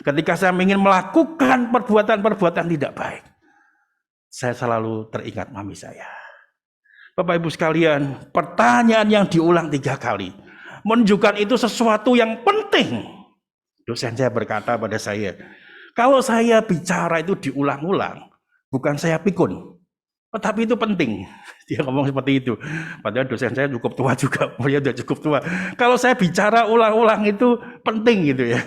Ketika saya ingin melakukan perbuatan-perbuatan tidak baik, saya selalu teringat mami saya. Bapak Ibu sekalian, pertanyaan yang diulang 3 kali menunjukkan itu sesuatu yang penting. Dosen saya berkata pada saya, kalau saya bicara itu diulang-ulang, bukan saya pikun, tetapi itu penting. Dia ngomong seperti itu. Padahal dosen saya cukup tua juga, dia sudah cukup tua. Kalau saya bicara ulang-ulang itu penting gitu ya.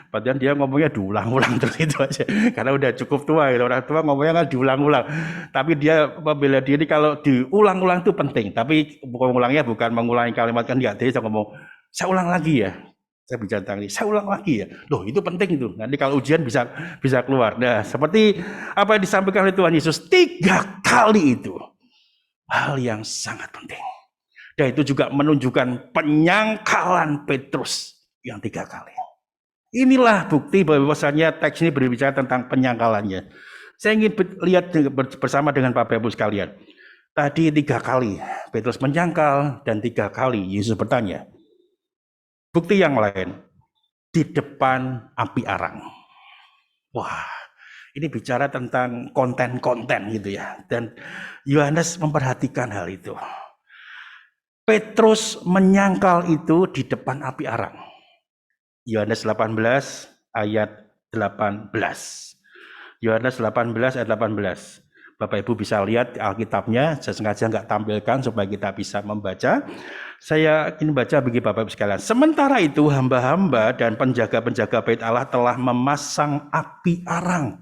Padahal dia ngomongnya diulang-ulang terus itu aja. Karena udah cukup tua gitu. Orang tua ngomongnya kan diulang-ulang. Tapi dia membela diri kalau diulang-ulang itu penting. Tapi ulangnya bukan mengulangi kalimat kan enggak. Dia ngomong, saya ulang lagi ya. Saya bicara tentang ini, saya ulang lagi ya. Loh itu penting itu. Nanti kalau ujian bisa keluar. Nah seperti apa yang disampaikan oleh Tuhan Yesus 3 kali itu. Hal yang sangat penting. Dan itu juga menunjukkan penyangkalan Petrus yang 3 kali. Inilah bukti bahwasanya teks ini berbicara tentang penyangkalannya. Saya ingin lihat bersama dengan Bapak Ibu sekalian. Tadi 3 kali Petrus menyangkal dan 3 kali Yesus bertanya. Bukti yang lain, di depan api arang. Wah, ini bicara tentang konten-konten gitu ya. Dan Yohanes memperhatikan hal itu. Petrus menyangkal itu di depan api arang. Yohanes 18 ayat 18. Yohanes 18 ayat 18. Bapak Ibu bisa lihat Alkitabnya, saya sengaja nggak tampilkan supaya kita bisa membaca. Saya ingin baca bagi Bapak Ibu sekalian. Sementara itu hamba-hamba dan penjaga-penjaga bait Allah telah memasang api arang.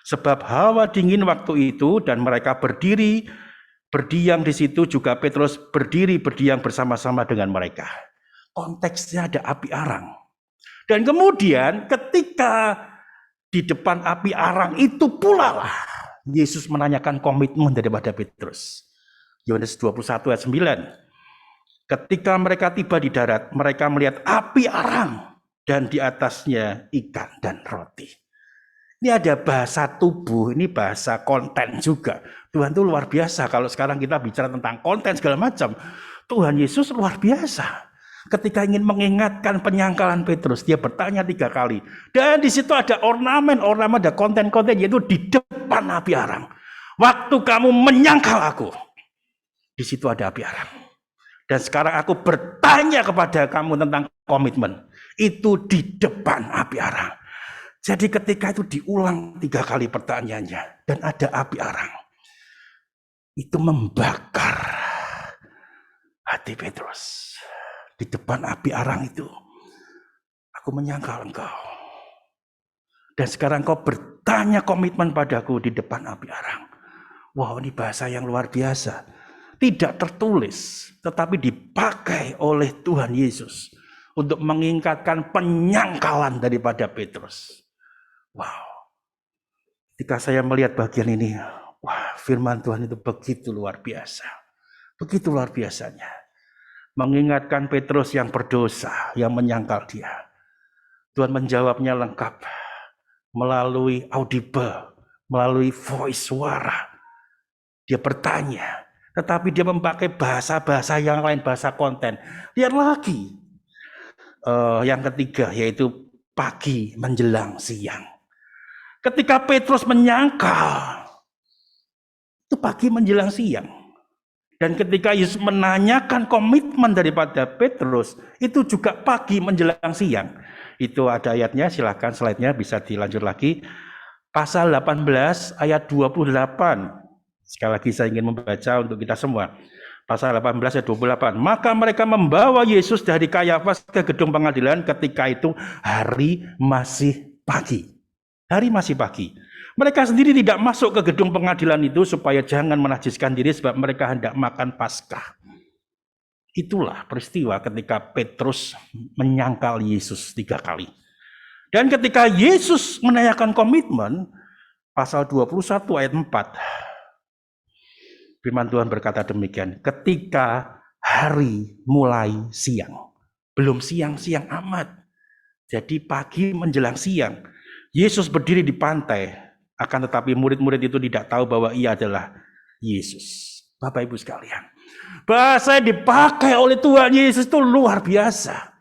Sebab hawa dingin waktu itu dan mereka berdiam di situ, juga Petrus berdiam bersama-sama dengan mereka. Konteksnya ada api arang. Dan kemudian ketika di depan api arang itu pula lah Yesus menanyakan komitmen daripada Petrus. Yohanes 21 ayat 9. Ketika mereka tiba di darat, mereka melihat api arang dan di atasnya ikan dan roti. Ini ada bahasa tubuh, ini bahasa konten juga. Tuhan itu luar biasa. Kalau sekarang kita bicara tentang konten segala macam, Tuhan Yesus luar biasa. Ketika ingin mengingatkan penyangkalan Petrus, dia bertanya 3 kali. Dan di situ ada ornamen, ada konten-konten, yaitu di depan api arang. Waktu kamu menyangkal aku, di situ ada api arang. Dan sekarang aku bertanya kepada kamu tentang komitmen. Itu di depan api arang. Jadi ketika itu diulang 3 kali pertanyaannya, dan ada api arang, itu membakar hati Petrus. Di depan api arang itu, aku menyangkal engkau. Dan sekarang kau bertanya komitmen padaku di depan api arang. Wow, ini bahasa yang luar biasa. Tidak tertulis, tetapi dipakai oleh Tuhan Yesus untuk mengingatkan penyangkalan daripada Petrus. Wow. Ketika saya melihat bagian ini, wah, firman Tuhan itu begitu luar biasa. Begitu luar biasanya. Mengingatkan Petrus yang berdosa, yang menyangkal dia. Tuhan menjawabnya lengkap melalui audible, melalui voice suara. Dia bertanya, tetapi dia memakai bahasa-bahasa yang lain, bahasa konten. Lihat lagi. Yang ketiga, yaitu pagi menjelang siang. Ketika Petrus menyangkal, itu pagi menjelang siang. Dan ketika Yesus menanyakan komitmen daripada Petrus, itu juga pagi menjelang siang. Itu ada ayatnya, silakan slide-nya bisa dilanjut lagi. Pasal 18 ayat 28. Sekali lagi saya ingin membaca untuk kita semua. Pasal 18 ayat 28. Maka mereka membawa Yesus dari Kayafas ke gedung pengadilan, ketika itu hari masih pagi. Hari masih pagi. Mereka sendiri tidak masuk ke gedung pengadilan itu supaya jangan menajiskan diri, sebab mereka hendak makan Paskah. Itulah peristiwa ketika Petrus menyangkal Yesus 3 kali. Dan ketika Yesus menanyakan komitmen, pasal 21 ayat 4, firman Tuhan berkata demikian, ketika hari mulai siang. Belum siang-siang amat. Jadi pagi menjelang siang. Yesus berdiri di pantai, akan tetapi murid-murid itu tidak tahu bahwa ia adalah Yesus. Bapak Ibu sekalian, bahasa yang dipakai oleh Tuhan Yesus itu luar biasa.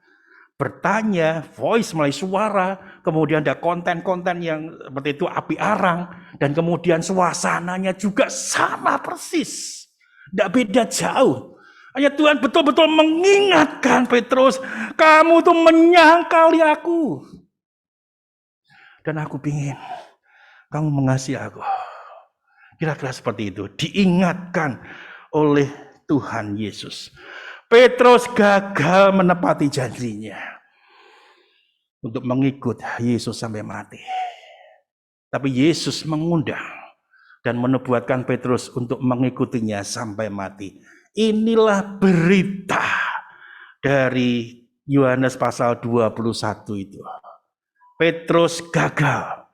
Bertanya, voice melalui suara, kemudian ada konten-konten yang seperti itu, api arang, dan kemudian suasananya juga sama persis. Tidak beda jauh. Hanya Tuhan betul-betul mengingatkan Petrus, kamu tuh menyangkali aku. Dan aku ingin kamu mengasihi aku. Kira-kira seperti itu. Diingatkan oleh Tuhan Yesus. Petrus gagal menepati janjinya untuk mengikut Yesus sampai mati. Tapi Yesus mengundang dan menubuatkan Petrus untuk mengikutinya sampai mati. Inilah berita dari Yohanes pasal 21 itu. Petrus gagal,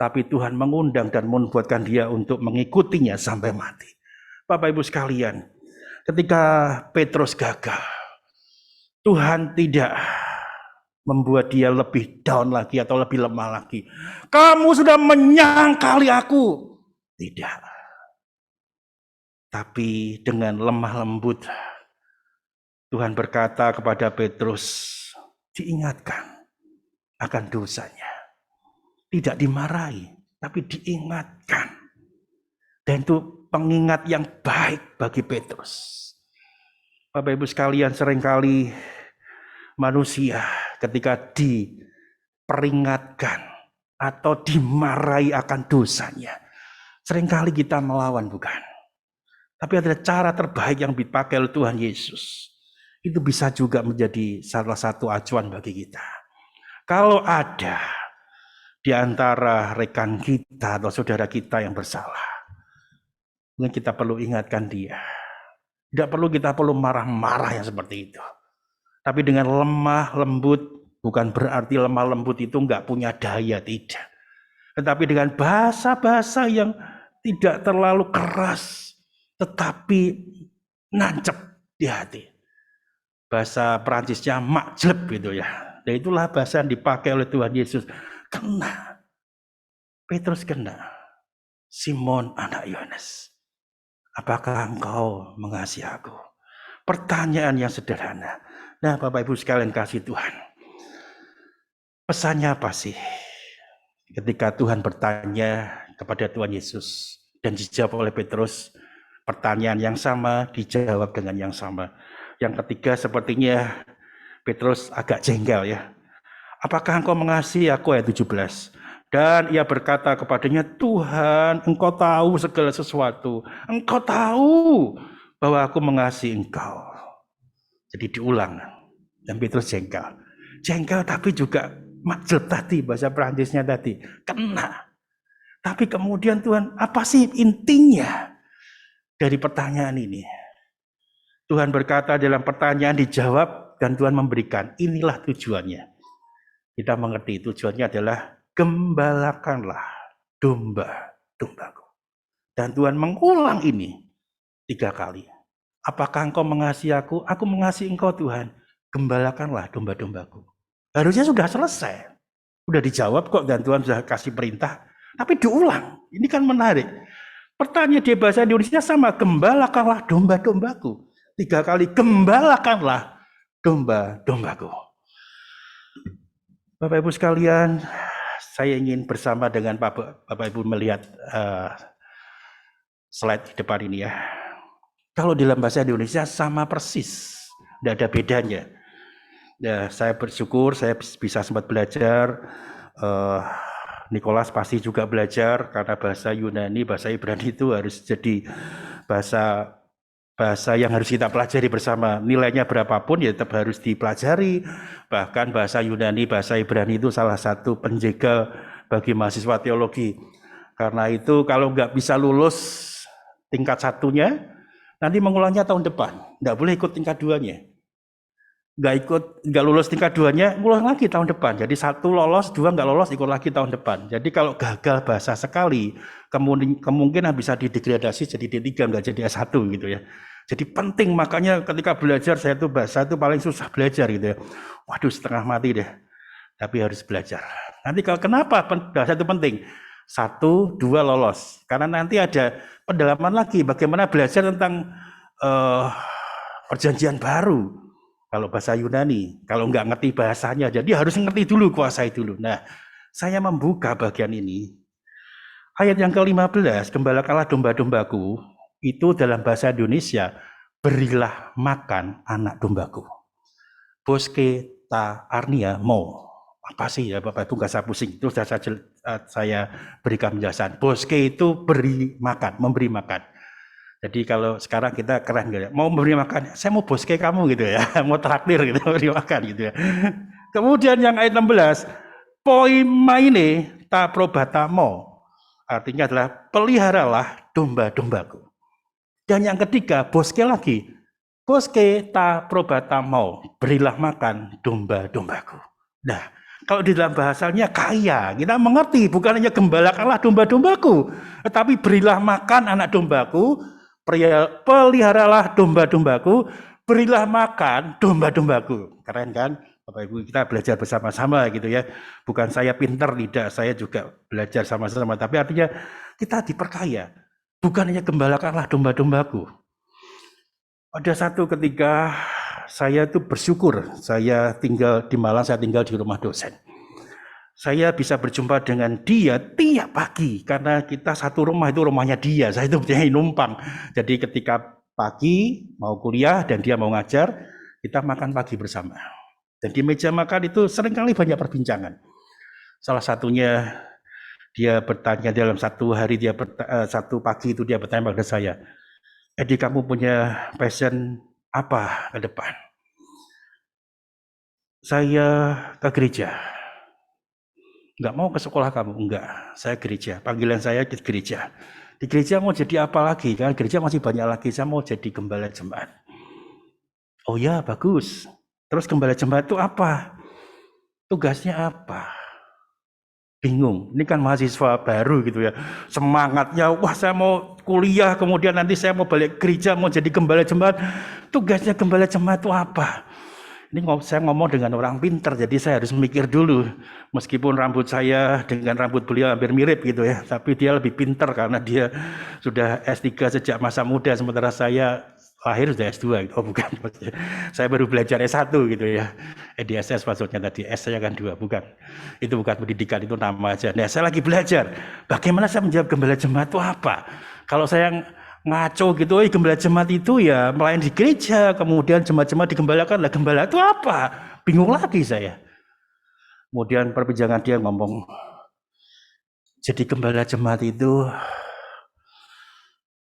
tapi Tuhan mengundang dan membuatkan dia untuk mengikutinya sampai mati. Bapak Ibu sekalian, ketika Petrus gagal, Tuhan tidak membuat dia lebih down lagi atau lebih lemah lagi. Kamu sudah menyangkali aku. Tidak. Tapi dengan lemah lembut, Tuhan berkata kepada Petrus, diingatkan akan dosanya. Tidak dimarahi, tapi diingatkan. Dan itu pengingat yang baik bagi Petrus. Bapak Ibu sekalian, seringkali manusia ketika diperingatkan atau dimarahi akan dosanya, seringkali kita melawan, bukan? Tapi ada cara terbaik yang dipakai oleh Tuhan Yesus. Itu bisa juga menjadi salah satu acuan bagi kita. Kalau ada di antara rekan kita atau saudara kita yang bersalah, mungkin kita perlu ingatkan dia. Tidak perlu kita marah-marah yang seperti itu. Tapi dengan lemah lembut, bukan berarti lemah lembut itu enggak punya daya, tidak. Tetapi dengan bahasa-bahasa yang tidak terlalu keras, tetapi nancep di hati. Bahasa Perancisnya makjleb gitu ya. Dan itulah bahasa yang dipakai oleh Tuhan Yesus. Kena. Petrus kena. Simon anak Yohanes, apakah engkau mengasihi aku? Pertanyaan yang sederhana. Nah, Bapak Ibu sekalian kasih Tuhan. Pesannya apa sih? Ketika Tuhan bertanya kepada Tuhan Yesus dan dijawab oleh Petrus, pertanyaan yang sama dijawab dengan yang sama. Yang ketiga sepertinya Petrus agak jengkel ya. Apakah engkau mengasihi aku? Ayat 17. Dan ia berkata kepadanya, Tuhan, engkau tahu segala sesuatu. Engkau tahu bahwa aku mengasihi engkau. Jadi diulang. Dan Petrus jengkel. Jengkel tapi juga majel tadi, bahasa Perancisnya tadi. Kena. Tapi kemudian Tuhan, apa sih intinya dari pertanyaan ini? Tuhan berkata dalam pertanyaan dijawab dan Tuhan memberikan. Inilah tujuannya. Kita mengerti tujuannya adalah gembalakanlah domba-dombaku. Dan Tuhan mengulang ini 3 kali. Apakah engkau mengasihi aku? Aku mengasihi engkau Tuhan. Gembalakanlah domba-dombaku. Harusnya sudah selesai. Sudah dijawab kok dan Tuhan sudah kasih perintah. Tapi diulang. Ini kan menarik. Pertanyaan di bahasa Indonesia sama. Gembalakanlah domba-dombaku. 3 kali. Gembalakanlah domba-dombaku. Bapak Ibu sekalian, saya ingin bersama dengan Bapak Ibu melihat slide di depan ini ya. Kalau dalam bahasa Indonesia sama persis, tidak ada bedanya. Ya, saya bersyukur saya bisa sempat belajar. Nicholas pasti juga belajar karena bahasa Yunani, bahasa Ibrani itu harus jadi bahasa yang harus kita pelajari bersama. Nilainya berapapun ya tetap harus dipelajari. Bahkan bahasa Yunani, bahasa Ibrani itu salah satu penjaga bagi mahasiswa teologi. Karena itu kalau nggak bisa lulus tingkat 1-nya, nanti mengulangnya tahun depan. Nggak boleh ikut tingkat 2-nya. Nggak lulus tingkat 2-nya, ngulang lagi tahun depan. Jadi 1 lolos, 2 nggak lolos, ikut lagi tahun depan. Jadi kalau gagal bahasa sekali, kemungkinan bisa didegradasi jadi D3, nggak jadi S1 gitu ya. Jadi penting, makanya ketika belajar saya tuh bahasa itu paling susah belajar gitu ya. Waduh, setengah mati deh. Tapi harus belajar. Nanti kalau kenapa bahasa itu penting? 1, 2 lolos. Karena nanti ada pendalaman lagi bagaimana belajar tentang perjanjian baru. Kalau bahasa Yunani, kalau nggak ngerti bahasanya, jadi harus ngerti dulu, kuasai dulu. Nah, saya membuka bagian ini. Ayat yang ke-15, gembalakanlah domba-dombaku, itu dalam bahasa Indonesia, berilah makan anak dombaku. Boske ta arnia mo. Apa sih ya Bapak Ibu, nggak usah pusing, itu sudah saya berikan penjelasan. Boske itu beri makan, memberi makan. Jadi kalau sekarang kita keren gitu ya, mau memberi makan, saya mau boske kamu gitu ya, mau traktir gitu, memberi makan gitu ya. Kemudian yang ayat 16, poimaine ta probatamo, artinya adalah peliharalah domba-dombaku. Dan yang ketiga, boske lagi, boske ta probatamo, berilah makan domba-dombaku. Nah, kalau di dalam bahasanya kaya, kita mengerti, bukan hanya gembalakanlah domba-dombaku, tetapi berilah makan anak dombaku, peliharalah domba-dombaku, berilah makan domba-dombaku. Keren kan? Bapak Ibu, kita belajar bersama-sama gitu ya. Bukan saya pinter, tidak, saya juga belajar sama-sama. Tapi artinya kita diperkaya. Bukan hanya gembalakanlah domba-dombaku. Ada satu ketika saya tuh bersyukur, saya tinggal di Malang, saya tinggal di rumah dosen. Saya bisa berjumpa dengan dia tiap pagi, karena kita satu rumah, itu rumahnya dia, saya itu punya numpang. Jadi ketika pagi mau kuliah dan dia mau ngajar, kita makan pagi bersama. Dan di meja makan itu seringkali banyak perbincangan. Salah satunya dia bertanya dalam satu hari, satu pagi itu dia bertanya pada saya, Edi, kamu punya passion apa ke depan? Saya ke gereja. Enggak mau ke sekolah kamu? Enggak, saya gereja. Panggilan saya di gereja. Di gereja mau jadi apa lagi? Kan gereja masih banyak lagi. Saya mau jadi gembala jemaat. Oh ya, bagus. Terus gembala jemaat itu apa? Tugasnya apa? Bingung. Ini kan mahasiswa baru gitu ya. Semangatnya, wah saya mau kuliah, kemudian nanti saya mau balik gereja, mau jadi gembala jemaat. Tugasnya gembala jemaat itu apa? Saya ngomong dengan orang pinter, jadi saya harus mikir dulu. Meskipun rambut saya dengan rambut beliau hampir mirip gitu ya, tapi dia lebih pinter karena dia sudah S3 sejak masa muda, sementara saya lahir sudah S2 gitu. Oh bukan, saya baru belajar S1 gitu ya. EDSS maksudnya tadi, S saya kan 2, bukan. Itu bukan pendidikan, itu nama aja. Nah, saya lagi belajar, bagaimana saya menjawab gembala jemaat itu apa? Kalau saya ngaco gitu, gembala jemaat itu ya melayani di gereja, kemudian jemaat-jemaat digembalakan, lah gembala itu apa? Bingung lagi saya. Kemudian perbincangan dia ngomong, jadi gembala jemaat itu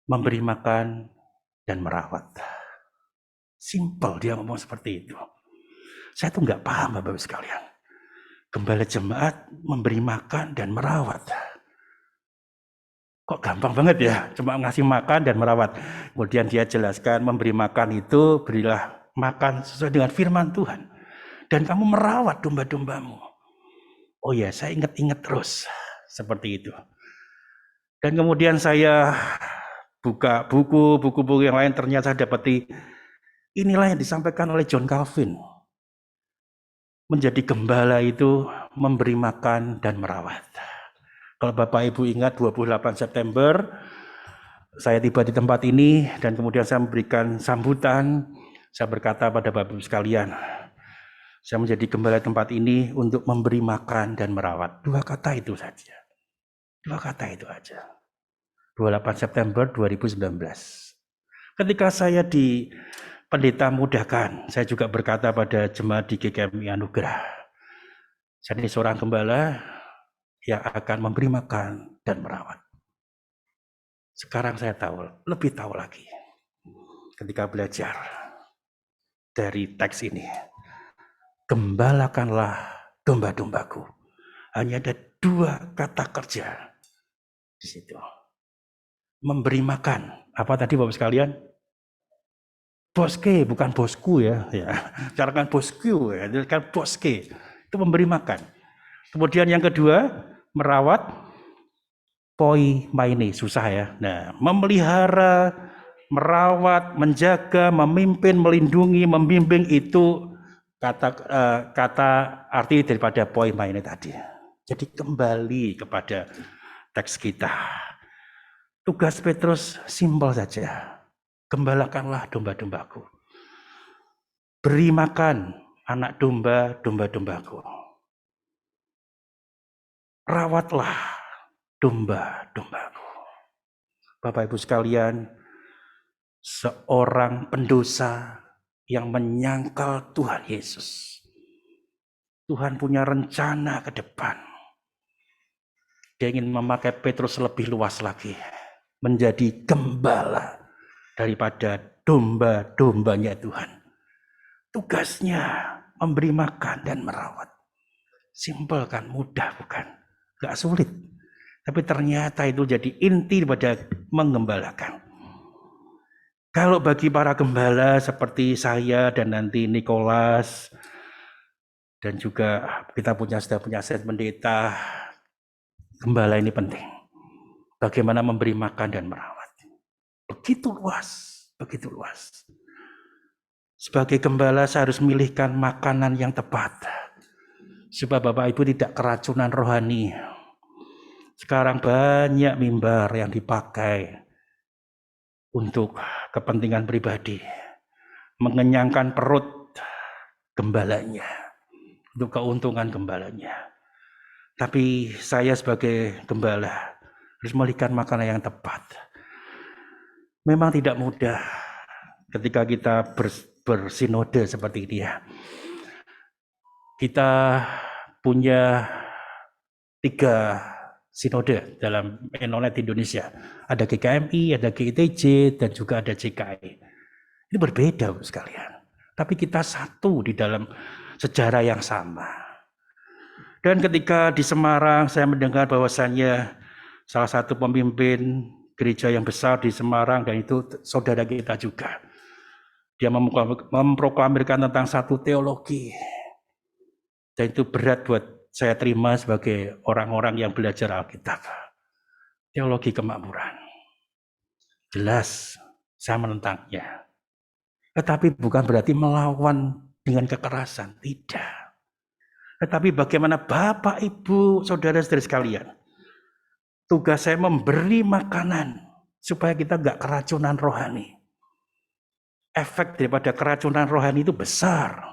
memberi makan dan merawat. Simple dia ngomong seperti itu. Saya tuh nggak paham Bapak-Ibu sekalian. Gembala jemaat memberi makan dan merawat. Kok gampang banget ya, cuma ngasih makan dan merawat. Kemudian dia jelaskan, memberi makan itu berilah makan sesuai dengan firman Tuhan. Dan kamu merawat domba-dombamu. Oh ya, saya ingat-ingat terus seperti itu. Dan kemudian saya buka buku-buku yang lain, ternyata saya dapati inilah yang disampaikan oleh John Calvin. Menjadi gembala itu memberi makan dan merawat. Kalau Bapak Ibu ingat 28 September, saya tiba di tempat ini dan kemudian saya memberikan sambutan. Saya berkata pada Bapak Ibu sekalian, saya menjadi gembala tempat ini untuk memberi makan dan merawat. 2 kata itu saja. 2 kata itu aja. 28 September 2019. Ketika saya di pendeta mudahkan, saya juga berkata pada jemaat di GKMI Anugerah, jadi seorang gembala yang akan memberi makan dan merawat. Sekarang saya tahu, lebih tahu lagi ketika belajar dari teks ini. Gembalakanlah domba-dombaku. Hanya ada 2 kata kerja di situ. Memberi makan. Apa tadi Bapak sekalian? Boske, bukan bosku ya. Cara kan bosku ya, kan boske. Itu memberi makan. Kemudian yang kedua, merawat, poi maine, susah ya. Nah, memelihara, merawat, menjaga, memimpin, melindungi, membimbing itu kata arti daripada poi maine tadi. Jadi kembali kepada teks kita. Tugas Petrus simpel saja. Gembalakanlah domba-dombaku. Beri makan anak domba-dombaku. Rawatlah domba-dombaku. Bapak Ibu sekalian, seorang pendosa yang menyangkal Tuhan Yesus. Tuhan punya rencana ke depan. Dia ingin memakai Petrus lebih luas lagi. Menjadi gembala daripada domba-dombanya Tuhan. Tugasnya memberi makan dan merawat. Simpel kan, mudah bukan? Gak sulit. Tapi ternyata itu jadi inti pada menggembalakan. Kalau bagi para gembala seperti saya dan nanti Nicholas, dan juga kita sudah punya set pendeta, gembala ini penting. Bagaimana memberi makan dan merawat. Begitu luas, begitu luas. Sebagai gembala saya harus memilihkan makanan yang tepat. Supaya Bapak Ibu tidak keracunan rohani. Sekarang banyak mimbar yang dipakai untuk kepentingan pribadi. Mengenyangkan perut gembalanya. Untuk keuntungan gembalanya. Tapi saya sebagai gembala harus memilihkan makanan yang tepat. Memang tidak mudah ketika kita bersinode seperti ini ya. Kita punya 3 sinode dalam Enonet Indonesia. Ada GKMI, ada GITJ, dan juga ada JKI. Ini berbeda sekalian. Tapi kita satu di dalam sejarah yang sama. Dan ketika di Semarang saya mendengar bahwasannya salah satu pemimpin gereja yang besar di Semarang, dan itu saudara kita juga. Dia memproklamirkan tentang satu teologi. Dan itu berat buat saya terima sebagai orang-orang yang belajar Alkitab. Teologi kemakmuran. Jelas saya menentangnya. Tetapi bukan berarti melawan dengan kekerasan, tidak. Tetapi bagaimana Bapak, Ibu, saudara-saudara sekalian, tugas saya memberi makanan supaya kita nggak keracunan rohani. Efek daripada keracunan rohani itu besar.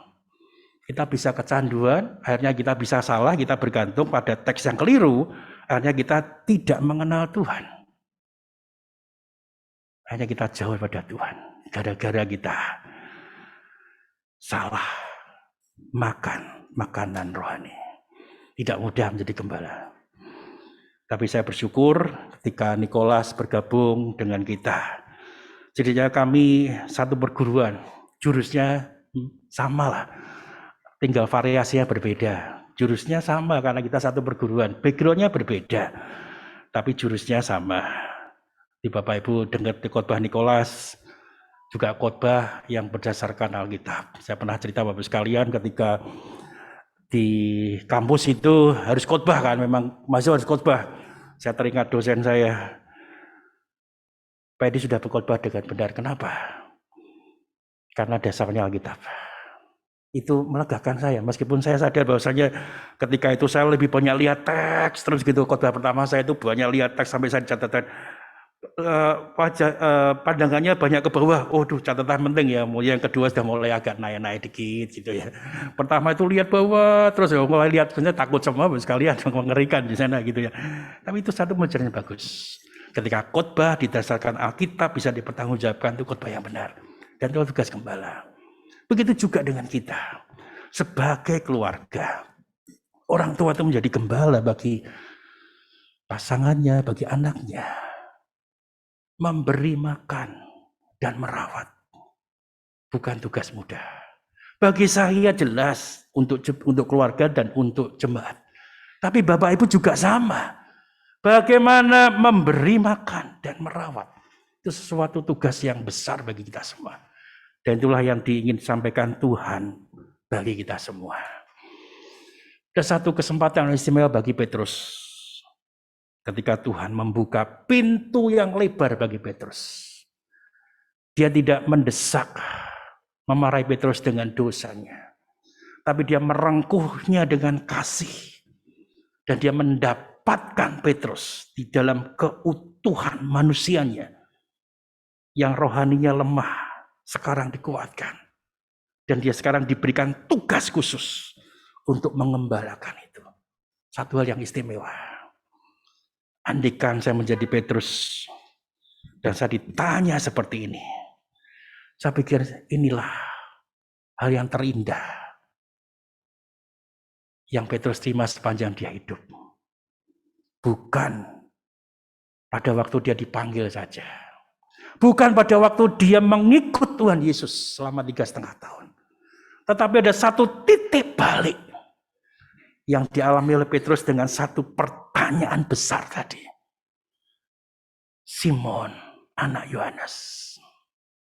Kita bisa kecanduan, akhirnya kita bisa salah, kita bergantung pada teks yang keliru, akhirnya kita tidak mengenal Tuhan. Akhirnya kita jauh pada Tuhan, gara-gara kita salah makan makanan rohani. Tidak mudah menjadi gembala. Tapi saya bersyukur ketika Nikolas bergabung dengan kita. Jadinya kami satu perguruan, jurusnya sama lah. Tinggal variasinya berbeda. Jurusnya sama karena kita satu perguruan. Backgroundnya berbeda. Tapi jurusnya sama. Di Bapak Ibu dengar di khotbah Nikolas, juga khotbah yang berdasarkan Alkitab. Saya pernah cerita Bapak sekalian ketika di kampus itu harus khotbah kan, memang masih harus khotbah. Saya teringat dosen saya, Pak Edi sudah berkhotbah dengan benar. Kenapa? Karena dasarnya Alkitab. Itu melegakan saya, meskipun saya sadar bahwasanya ketika itu saya lebih banyak lihat teks, terus gitu khotbah pertama saya itu banyak lihat teks sampai saya catatan pandangannya banyak ke bawah. Oh, catatan penting ya. Yang kedua sudah mulai agak naik-naik dikit gitu ya. Pertama itu lihat bawah, terus mulai lihat sebenarnya takut semua sekalian, mengerikan di sana gitu ya. Tapi itu satu pelajaran bagus. Ketika khotbah didasarkan Alkitab bisa dipertanggungjawabkan, itu khotbah yang benar. Dan itu tugas gembala. Begitu juga dengan kita. Sebagai keluarga, orang tua itu menjadi gembala bagi pasangannya, bagi anaknya. Memberi makan dan merawat. Bukan tugas mudah. Bagi saya jelas untuk keluarga dan untuk jemaat. Tapi Bapak Ibu juga sama. Bagaimana memberi makan dan merawat. Itu sesuatu tugas yang besar bagi kita semua. Dan itulah yang diingin sampaikan Tuhan bagi kita semua. Ada satu kesempatan yang istimewa bagi Petrus. Ketika Tuhan membuka pintu yang lebar bagi Petrus. Dia tidak mendesak, memarahi Petrus dengan dosanya. Tapi dia merengkuhnya dengan kasih. Dan dia mendapatkan Petrus di dalam keutuhan manusianya. Yang rohaninya lemah, sekarang dikuatkan. Dan dia sekarang diberikan tugas khusus untuk mengembalakan itu. Satu hal yang istimewa. Andaikan saya menjadi Petrus dan saya ditanya seperti ini, saya pikir inilah hal yang terindah yang Petrus terima sepanjang dia hidup. Bukan pada waktu dia dipanggil saja. Bukan pada waktu dia mengikut Tuhan Yesus selama 3,5 tahun. Tetapi ada satu titik balik yang dialami oleh Petrus dengan satu pertanyaan besar tadi. Simon, anak Yohanes,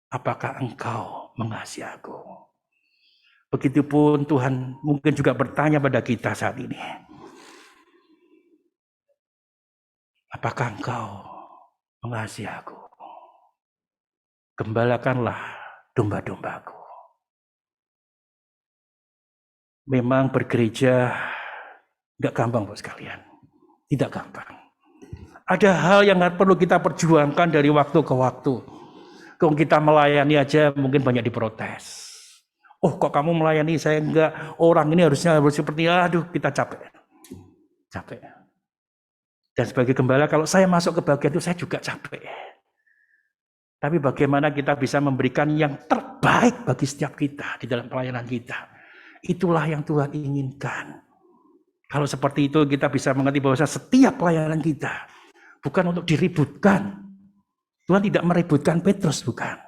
apakah engkau mengasihi aku? Begitupun Tuhan mungkin juga bertanya pada kita saat ini. Apakah engkau mengasihi aku? Gembalakanlah domba-dombaku. Memang bergereja gak gampang Bapak sekalian. Tidak gampang. Ada hal yang perlu kita perjuangkan dari waktu ke waktu. Kalau kita melayani aja mungkin banyak diprotes. Oh kok kamu melayani saya enggak. Orang ini harus seperti aduh kita capek. Capek. Dan sebagai gembala kalau saya masuk ke bagian itu saya juga capek. Tapi bagaimana kita bisa memberikan yang terbaik bagi setiap kita di dalam pelayanan kita. Itulah yang Tuhan inginkan. Kalau seperti itu kita bisa mengerti bahwa setiap pelayanan kita bukan untuk diributkan. Tuhan tidak meributkan Petrus, bukan.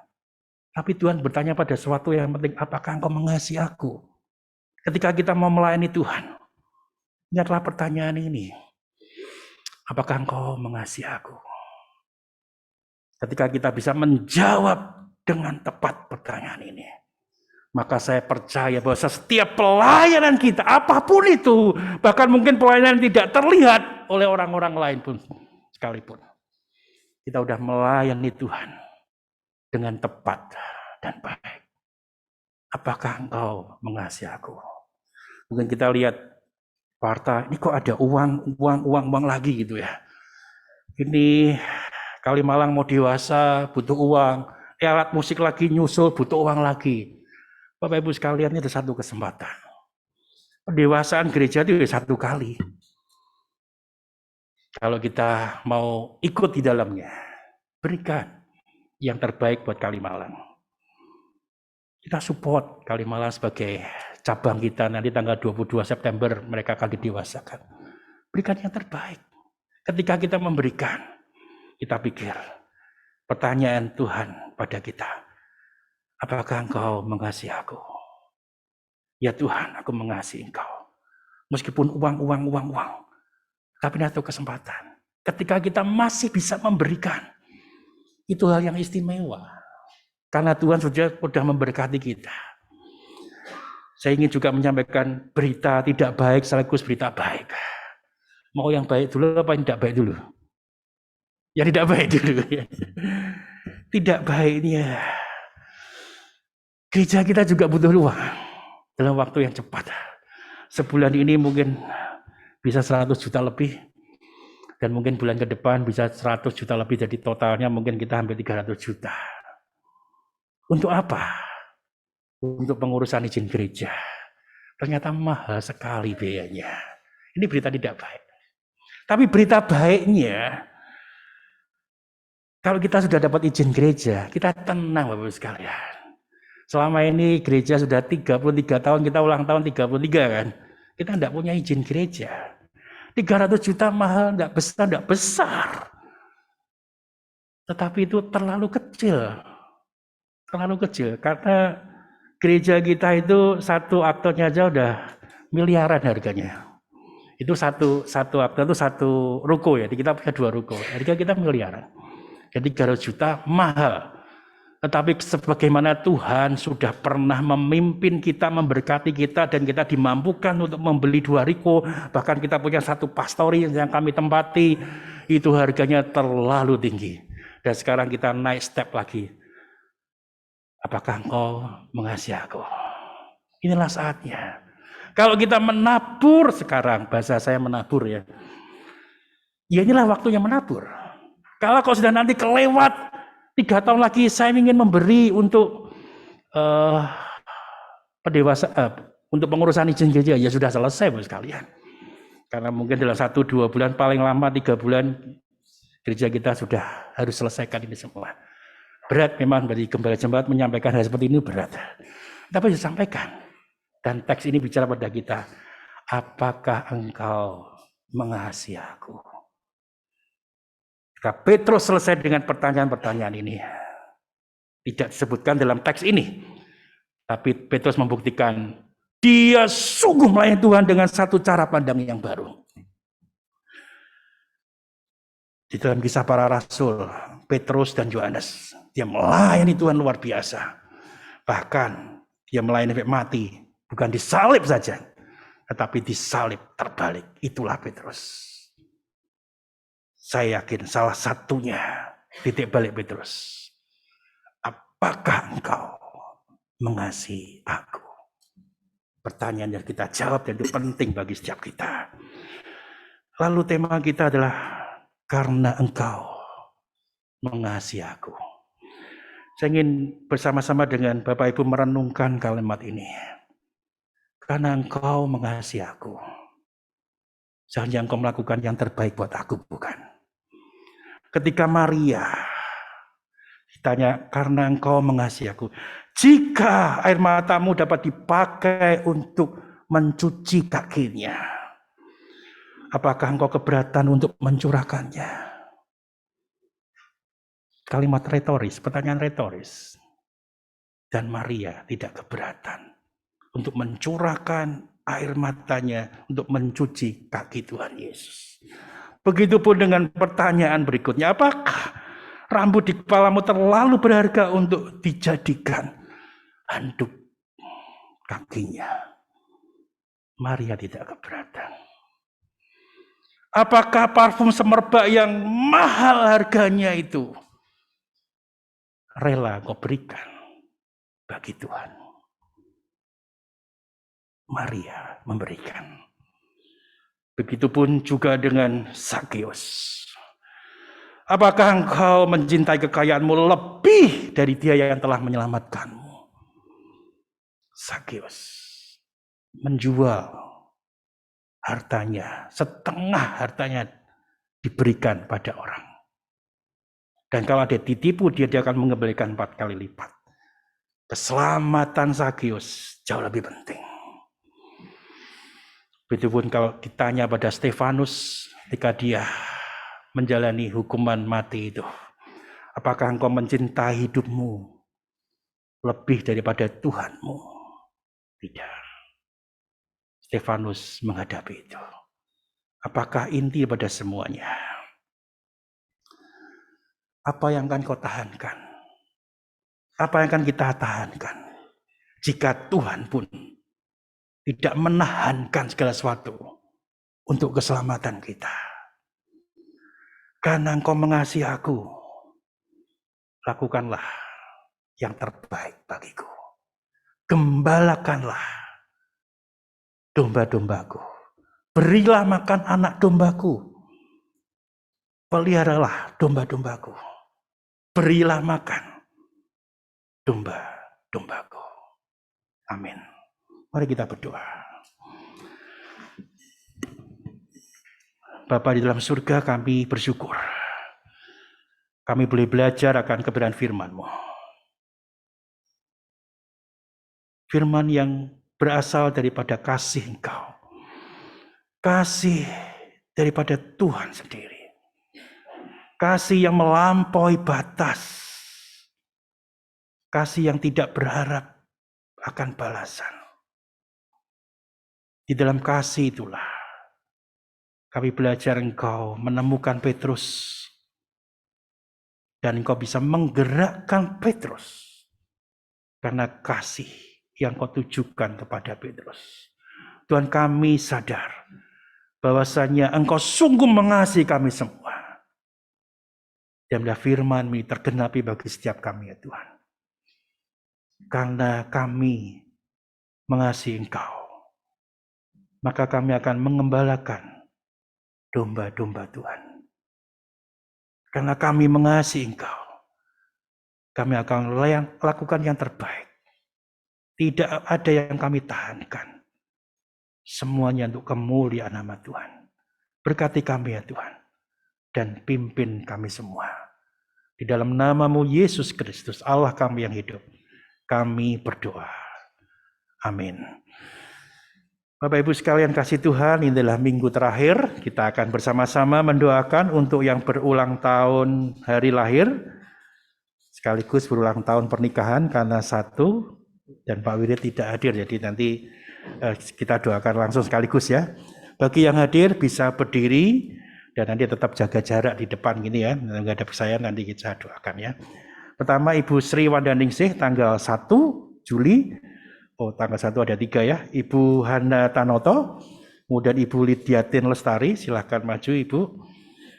Tapi Tuhan bertanya pada sesuatu yang penting, apakah engkau mengasihi aku? Ketika kita mau melayani Tuhan, ingatlah pertanyaan ini. Apakah engkau mengasihi aku? Ketika kita bisa menjawab dengan tepat pertanyaan ini, maka saya percaya bahwa setiap pelayanan kita, apapun itu, bahkan mungkin pelayanan tidak terlihat oleh orang-orang lain pun sekalipun, kita sudah melayani Tuhan dengan tepat dan baik. apakah engkau mengasihi aku? Mungkin kita lihat partai, ini kok ada uang lagi gitu ya. Ini Kalimalang mau dewasa, butuh uang. Alat musik lagi nyusul, butuh uang lagi. Bapak Ibu sekalian, ini ada satu kesempatan. Pendewasaan gereja itu satu kali. Kalau kita mau ikut di dalamnya, berikan yang terbaik buat Kalimalang. Kita support Kalimalang sebagai cabang kita, nanti tanggal 22 September mereka akan didewasakan. Berikan yang terbaik. Ketika kita memberikan, kita pikir, pertanyaan Tuhan pada kita, apakah engkau mengasihi aku? Ya Tuhan, aku mengasihi engkau. Meskipun uang. Tapi ini satu kesempatan. Ketika kita masih bisa memberikan, itu hal yang istimewa. Karena Tuhan sudah memberkati kita. Saya ingin juga menyampaikan berita tidak baik sekaligus berita baik. Mau yang baik dulu apa yang tidak baik dulu? Yang tidak baik dulu. Tidak baiknya. Gereja kita juga butuh uang dalam waktu yang cepat. Sebulan ini mungkin bisa 100 juta lebih. Dan mungkin bulan ke depan bisa 100 juta lebih. Jadi totalnya mungkin kita hampir 300 juta. Untuk apa? Untuk pengurusan izin gereja. Ternyata mahal sekali biayanya. Ini berita tidak baik. Tapi berita baiknya, kalau kita sudah dapat izin gereja, kita tenang Bapak Ibu sekalian. Selama ini gereja sudah 33 tahun, kita ulang tahun 33 kan. Kita tidak punya izin gereja. 300 juta mahal, tidak besar. Tetapi itu terlalu kecil. Terlalu kecil, karena gereja kita itu satu aktornya aja udah miliaran harganya. Itu satu aktor itu satu ruko ya, kita punya 2 ruko, harga kita miliaran. Jadi 300 juta mahal. Tetapi sebagaimana Tuhan sudah pernah memimpin kita, memberkati kita, dan kita dimampukan untuk membeli 2 ruko, bahkan kita punya 1 pastori yang kami tempati, itu harganya terlalu tinggi. Dan sekarang kita naik step lagi. Apakah engkau mengasihi aku? Inilah saatnya. Kalau kita menabur sekarang, bahasa saya menabur ya. Ya inilah waktunya menabur. Kalau kau sudah nanti kelewat, 3 tahun lagi saya ingin memberi untuk untuk pengurusan izin gereja, ya sudah selesai Bapak sekalian. Karena mungkin dalam 1-2 bulan, paling lama 3 bulan, gereja kita sudah harus selesaikan ini semua. Berat memang bagi gembala jemaat menyampaikan hal seperti ini, berat. Tapi disampaikan. Dan teks ini bicara pada kita, apakah engkau mengasihi aku? Ketika Petrus selesai dengan pertanyaan-pertanyaan ini, tidak disebutkan dalam teks ini, tapi Petrus membuktikan dia sungguh melayani Tuhan dengan satu cara pandang yang baru. Di dalam Kisah Para Rasul, Petrus dan Yohanes, dia melayani Tuhan luar biasa. Bahkan dia melayani sampai mati, bukan disalib saja, tetapi disalib terbalik. Itulah Petrus. Saya yakin salah satunya titik balik Petrus. Apakah engkau mengasihi aku? Pertanyaan yang kita jawab dan itu penting bagi setiap kita. Lalu tema kita adalah karena engkau mengasihi aku. Saya ingin bersama-sama dengan Bapak Ibu merenungkan kalimat ini. Karena engkau mengasihi aku. Seandainya engkau melakukan yang terbaik buat aku, bukan? Ketika Maria ditanya, karena engkau mengasihi aku. Jika air matamu dapat dipakai untuk mencuci kakinya, apakah engkau keberatan untuk mencurahkannya? Kalimat retoris, pertanyaan retoris. Dan Maria tidak keberatan untuk mencurahkan air matanya untuk mencuci kaki Tuhan Yesus. Begitupun dengan pertanyaan berikutnya, apakah rambut di kepalamu terlalu berharga untuk dijadikan handuk kakinya? Maria tidak keberatan. Apakah parfum semerbak yang mahal harganya itu rela kau berikan bagi Tuhan? Maria memberikan. Begitupun juga dengan Zakeus. Apakah engkau mencintai kekayaanmu lebih dari Dia yang telah menyelamatkanmu? Zakeus menjual hartanya, setengah hartanya diberikan pada orang. Dan kalau dia ditipu, dia akan mengembalikan 4 kali lipat. Keselamatan Zakeus jauh lebih penting. Begitupun kalau ditanya pada Stefanus ketika dia menjalani hukuman mati itu, apakah engkau mencintai hidupmu lebih daripada Tuhanmu? Tidak. Stefanus menghadapi itu. Apakah inti pada semuanya? Apa yang akan kau tahankan? Apa yang akan kita tahankan? Jika Tuhan pun tidak menahankan segala sesuatu untuk keselamatan kita. Karena engkau mengasihi aku, lakukanlah yang terbaik bagiku. Gembalakanlah domba-dombaku. Berilah makan anak dombaku. Peliharalah domba-dombaku. Berilah makan domba-dombaku. Amin. Mari kita berdoa. Bapa di dalam surga, kami bersyukur. Kami boleh belajar akan kebenaran firman-Mu. Firman yang berasal daripada kasih Engkau. Kasih daripada Tuhan sendiri. Kasih yang melampaui batas. Kasih yang tidak berharap akan balasan. Di dalam kasih itulah kami belajar Engkau menemukan Petrus. Dan Engkau bisa menggerakkan Petrus. Karena kasih yang Kau tujukan kepada Petrus. Tuhan, kami sadar bahwasanya Engkau sungguh mengasihi kami semua. Dan firman-Mu tergenapi bagi setiap kami ya Tuhan. Karena kami mengasihi Engkau, maka kami akan mengembalakan domba-domba Tuhan. Karena kami mengasihi Engkau, kami akan lakukan yang terbaik. Tidak ada yang kami tahankan. Semuanya untuk kemuliaan nama Tuhan. Berkati kami ya Tuhan. Dan pimpin kami semua. Di dalam nama-Mu Yesus Kristus, Allah kami yang hidup, kami berdoa. Amin. Bapak Ibu sekalian kasih Tuhan, inilah minggu terakhir. Kita akan bersama-sama mendoakan untuk yang berulang tahun hari lahir. Sekaligus berulang tahun pernikahan karena satu. Dan Pak Wirid tidak hadir, jadi nanti kita doakan langsung sekaligus ya. Bagi yang hadir bisa berdiri dan nanti tetap jaga jarak di depan gini ya. Menghadap saya nanti kita doakan ya. Pertama Ibu Sri Wandaningsih tanggal 1 Juli. Oh tanggal 1 ada 3 ya. Ibu Hana Tanoto. Kemudian Ibu Lidiatin Lestari. Silahkan maju Ibu.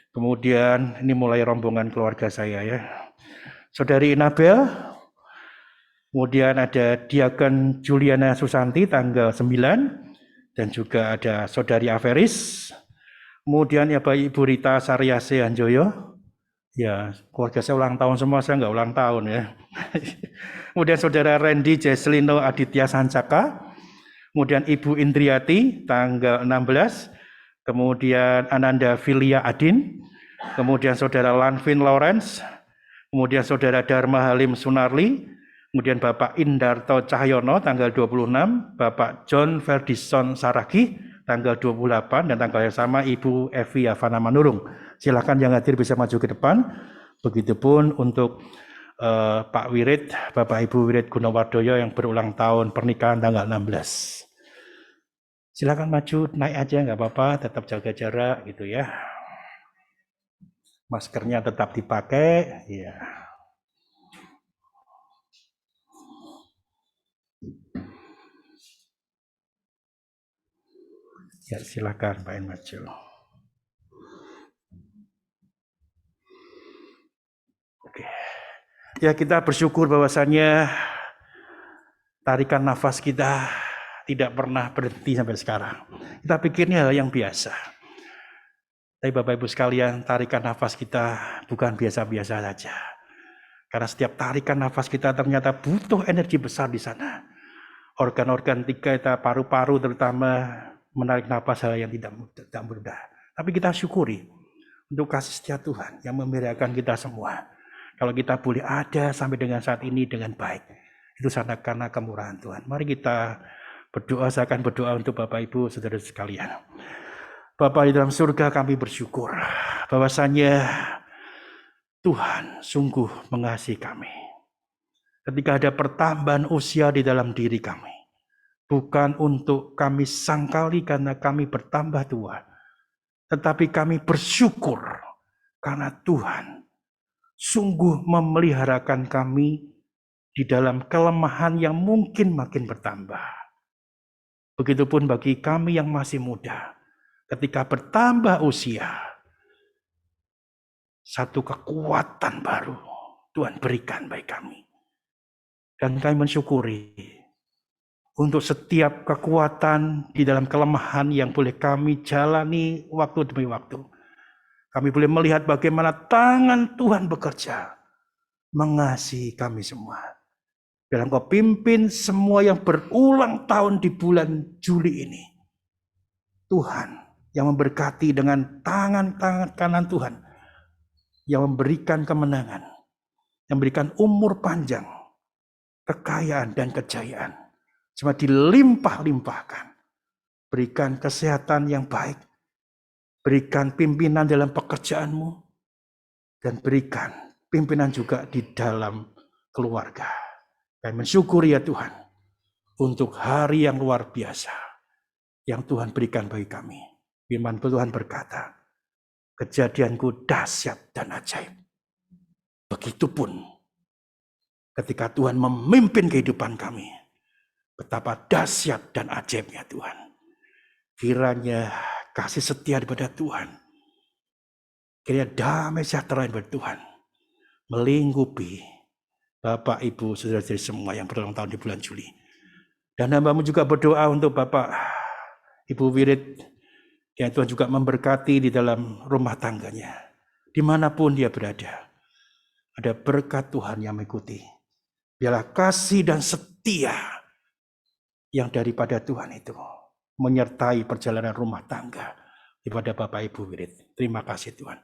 Kemudian ini mulai rombongan keluarga saya ya. Saudari Inabel. Kemudian ada Diaken Juliana Susanti tanggal 9. Dan juga ada Saudari Averis. Kemudian ya Bapak Ibu Rita Saryase Hanjoyo. Ya, keluarga saya ulang tahun semua, saya nggak ulang tahun ya. Kemudian Saudara Randy Jeslino Aditya Sancaka. Kemudian Ibu Indriati tanggal 16. Kemudian Ananda Filia Adin. Kemudian Saudara Lanvin Lawrence. Kemudian Saudara Dharma Halim Sunarli. Kemudian Bapak Indarto Cahyono tanggal 26. Bapak John Ferdison Saragi tanggal 28. Dan tanggal yang sama Ibu Evi Havana Manurung. Silakan yang hadir bisa maju ke depan. Begitupun untuk Pak Wirid, Bapak Ibu Wirid Gunawardoyo yang berulang tahun pernikahan tanggal 16. Silakan maju, naik aja nggak apa-apa, tetap jaga jarak gitu ya. Maskernya tetap dipakai, ya. Ya silakan Pak En maju. Oke. Ya kita bersyukur bahwasannya tarikan nafas kita tidak pernah berhenti sampai sekarang. Kita pikirnya hal yang biasa. Tapi Bapak Ibu sekalian, tarikan nafas kita bukan biasa-biasa saja. Karena setiap tarikan nafas kita ternyata butuh energi besar di sana. Organ-organ kita, paru-paru terutama, menarik nafas hal yang tidak mudah. Tapi kita syukuri untuk kasih setia Tuhan yang memberikan kita semua. Kalau kita boleh ada sampai dengan saat ini dengan baik, itu karena kemurahan Tuhan. Mari kita berdoa, saya akan berdoa untuk Bapak Ibu saudara sekalian. Bapa di dalam surga, kami bersyukur bahwasanya Tuhan sungguh mengasihi kami. Ketika ada pertambahan usia di dalam diri kami, bukan untuk kami sangkali karena kami bertambah tua, tetapi kami bersyukur karena Tuhan sungguh memeliharakan kami di dalam kelemahan yang mungkin makin bertambah. Begitupun bagi kami yang masih muda, ketika bertambah usia, satu kekuatan baru Tuhan berikan bagi kami. Dan kami mensyukuri untuk setiap kekuatan di dalam kelemahan yang boleh kami jalani waktu demi waktu. Kami boleh melihat bagaimana tangan Tuhan bekerja, mengasihi kami semua. Dan Engkau pimpin semua yang berulang tahun di bulan Juli ini. Tuhan yang memberkati dengan tangan-tangan kanan Tuhan, yang memberikan kemenangan, yang memberikan umur panjang, kekayaan dan kejayaan, semua dilimpah-limpahkan. Berikan kesehatan yang baik, berikan pimpinan dalam pekerjaanmu, dan berikan pimpinan juga di dalam keluarga. Kami mensyukuri ya Tuhan, untuk hari yang luar biasa yang Tuhan berikan bagi kami. Firman Tuhan berkata, kejadianku dahsyat dan ajaib. Begitupun ketika Tuhan memimpin kehidupan kami, betapa dahsyat dan ajaibnya Tuhan. Kiranya kasih setia daripada Tuhan, kiranya damai sejahtera daripada Tuhan melingkupi Bapak, Ibu, saudara-saudari semua yang berulang tahun di bulan Juli. Dan hamba-Mu juga berdoa untuk Bapak, Ibu Wirid, yang Tuhan juga memberkati di dalam rumah tangganya. Dimanapun dia berada, ada berkat Tuhan yang mengikuti. Biarlah kasih dan setia yang daripada Tuhan itu menyertai perjalanan rumah tangga daripada Bapak Ibu Wirid. Terima kasih Tuhan.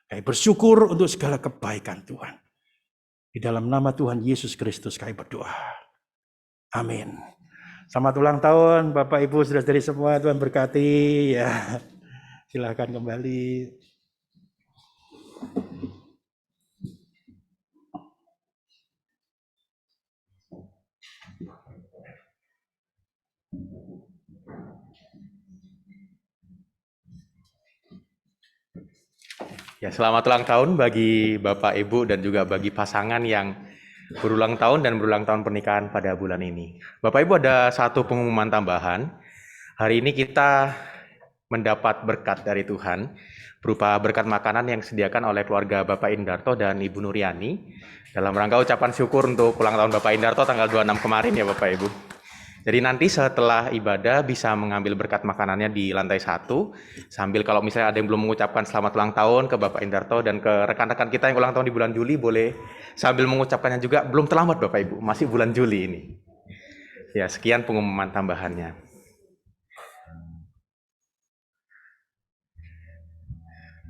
Kami bersyukur untuk segala kebaikan Tuhan. Di dalam nama Tuhan Yesus Kristus kami berdoa. Amin. Selamat ulang tahun Bapak Ibu saudara-saudari semua, Tuhan berkati ya. Silakan kembali. Ya, selamat ulang tahun bagi Bapak, Ibu, dan juga bagi pasangan yang berulang tahun dan berulang tahun pernikahan pada bulan ini. Bapak Ibu, ada satu pengumuman tambahan. Hari ini kita mendapat berkat dari Tuhan berupa berkat makanan yang disediakan oleh keluarga Bapak Indarto dan Ibu Nuriani dalam rangka ucapan syukur untuk ulang tahun Bapak Indarto tanggal 26 kemarin ya Bapak Ibu. Jadi nanti setelah ibadah bisa mengambil berkat makanannya di lantai 1, sambil kalau misalnya ada yang belum mengucapkan selamat ulang tahun ke Bapak Indarto dan ke rekan-rekan kita yang ulang tahun di bulan Juli, boleh sambil mengucapkannya juga. Belum terlambat Bapak Ibu, masih bulan Juli ini. Ya, sekian pengumuman tambahannya.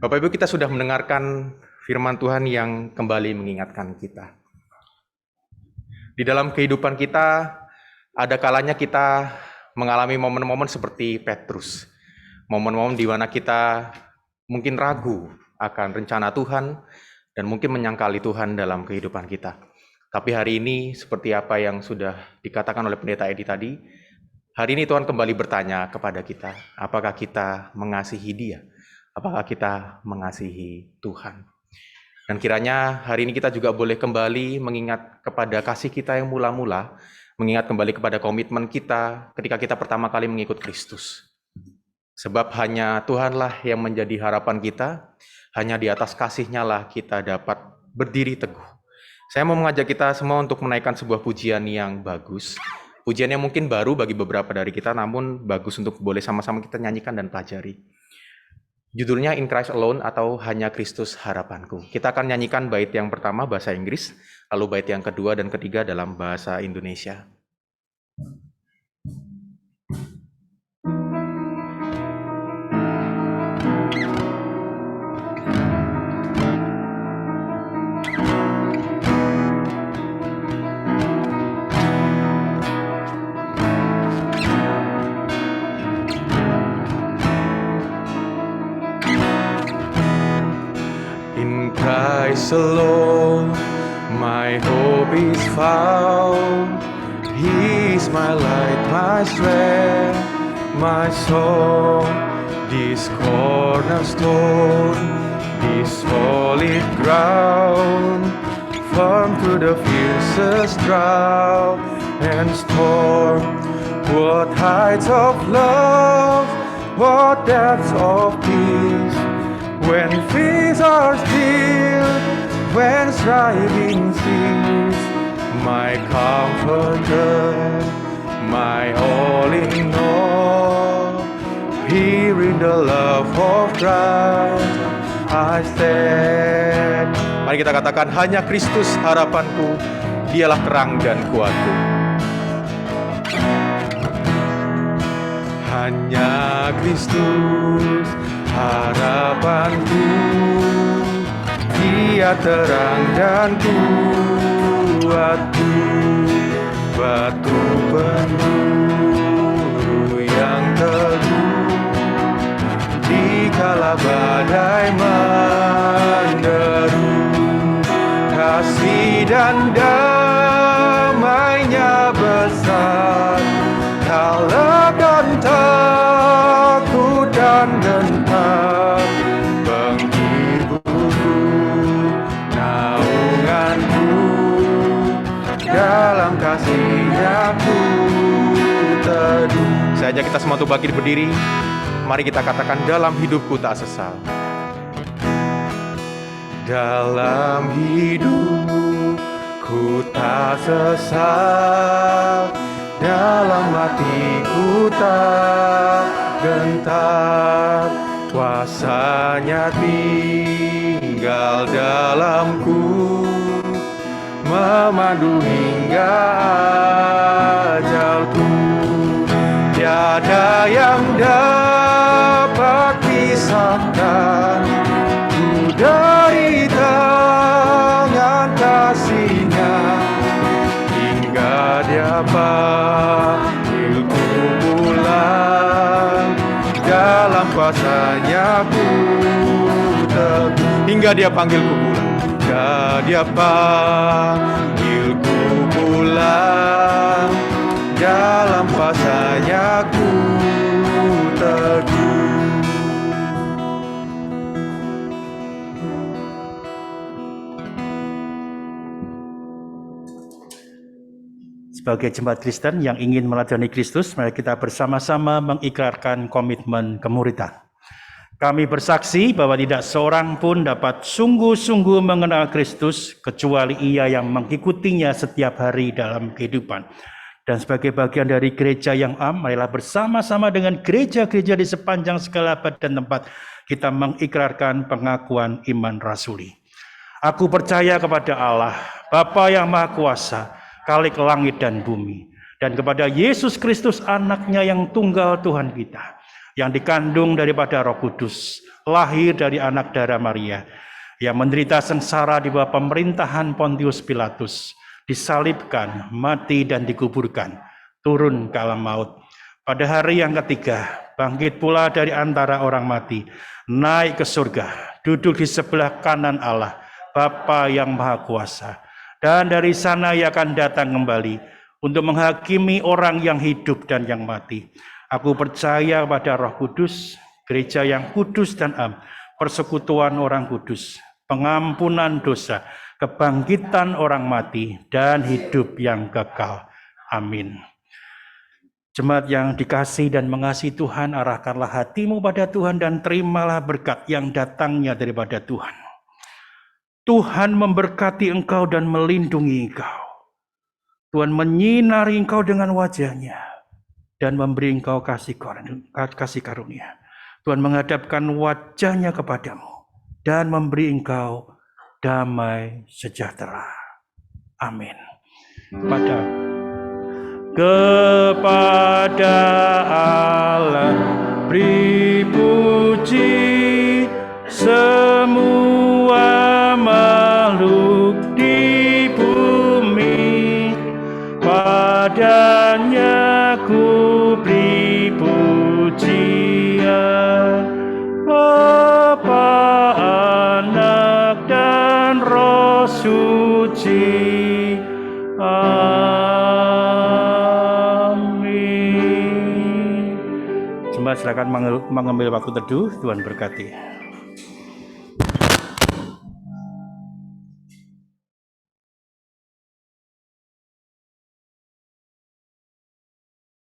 Bapak Ibu, kita sudah mendengarkan firman Tuhan yang kembali mengingatkan kita. Di dalam kehidupan kita, ada kalanya kita mengalami momen-momen seperti Petrus. Momen-momen di mana kita mungkin ragu akan rencana Tuhan dan mungkin menyangkali Tuhan dalam kehidupan kita. Tapi hari ini seperti apa yang sudah dikatakan oleh Pendeta Edi tadi, hari ini Tuhan kembali bertanya kepada kita, apakah kita mengasihi Dia? Apakah kita mengasihi Tuhan? Dan kiranya hari ini kita juga boleh kembali mengingat kepada kasih kita yang mula-mula, mengingat kembali kepada komitmen kita ketika kita pertama kali mengikut Kristus. Sebab hanya Tuhanlah yang menjadi harapan kita, hanya di atas kasih-Nya lah kita dapat berdiri teguh. Saya mau mengajak kita semua untuk menaikkan sebuah pujian yang bagus. Pujiannya mungkin baru bagi beberapa dari kita, namun bagus untuk boleh sama-sama kita nyanyikan dan pelajari. Judulnya In Christ Alone atau Hanya Kristus Harapanku. Kita akan nyanyikan bait yang pertama bahasa Inggris, lalu bait yang kedua dan ketiga dalam bahasa Indonesia. In Christ alone, my hope is found. He is my light, my strength, my song. This cornerstone, this solid ground, firm through the fiercest drought and storm. What heights of love, what depths of peace. When fears are still, when striving cease, my comforter, my all in all, here in the love of Christ I stand. Mari kita katakan, hanya Kristus harapanku, dialah terang dan kuatku. Hanya Kristus harapanku, Dia terang dan kuatku, batu penjuru yang teguh, dikala badai menderu, kasih dan damainya besar, kalakan takut dan gentar, penghibur naunganku, dalam kasih-Nya ku teduh. Saya ajak kita semua untuk bangkit berdiri. Mari kita katakan, dalam hidupku tak sesal. Dalam hidupku tak sesal, dalam hatiku tak gentar, kuasa-Nya tinggal dalamku, memandu hingga ajalku. Tiada yang dapat pisahkan ku dari tangan kasih-Nya, hingga Dia panggilku pulang, dalam kuasa-Nya ku teguh. Hingga Dia panggilku pulang, hingga Dia panggilku pulang, dalam kuasa-Nya ku teguh. Sebagai jemaat Kristen yang ingin meladani Kristus, mari kita bersama-sama mengikrarkan komitmen kemuridan. Kami bersaksi bahwa tidak seorang pun dapat sungguh-sungguh mengenal Kristus kecuali ia yang mengikutinya setiap hari dalam kehidupan. Dan sebagai bagian dari gereja yang am, marilah bersama-sama dengan gereja-gereja di sepanjang segala abad dan tempat kita mengikrarkan pengakuan iman rasuli. Aku percaya kepada Allah, Bapa yang Maha Kuasa, Khalik langit dan bumi, dan kepada Yesus Kristus anaknya yang tunggal Tuhan kita, yang dikandung daripada Roh Kudus, lahir dari anak darah Maria, yang menderita sengsara di bawah pemerintahan Pontius Pilatus, disalibkan, mati dan dikuburkan, turun ke alam maut. Pada hari yang ketiga, bangkit pula dari antara orang mati, naik ke surga, duduk di sebelah kanan Allah, Bapa yang Maha Kuasa. Dan dari sana Ia akan datang kembali untuk menghakimi orang yang hidup dan yang mati. Aku percaya pada Roh Kudus, gereja yang kudus dan am, persekutuan orang kudus, pengampunan dosa, kebangkitan orang mati, dan hidup yang kekal. Amin. Jemaat yang dikasihi dan mengasihi Tuhan, arahkanlah hatimu pada Tuhan dan terimalah berkat yang datangnya daripada Tuhan. Tuhan memberkati engkau dan melindungi engkau. Tuhan menyinari engkau dengan wajah-Nya dan memberi engkau kasih karunia. Tuhan menghadapkan wajah-Nya kepadamu dan memberi engkau damai sejahtera. Amin. Kepada Allah beri puji semua makhluk di bumi, padanya ku beri pujian, Bapa, Anak, dan Roh Suci. Amin. Jemaat silakan mengambil waktu teduh. Tuhan berkati.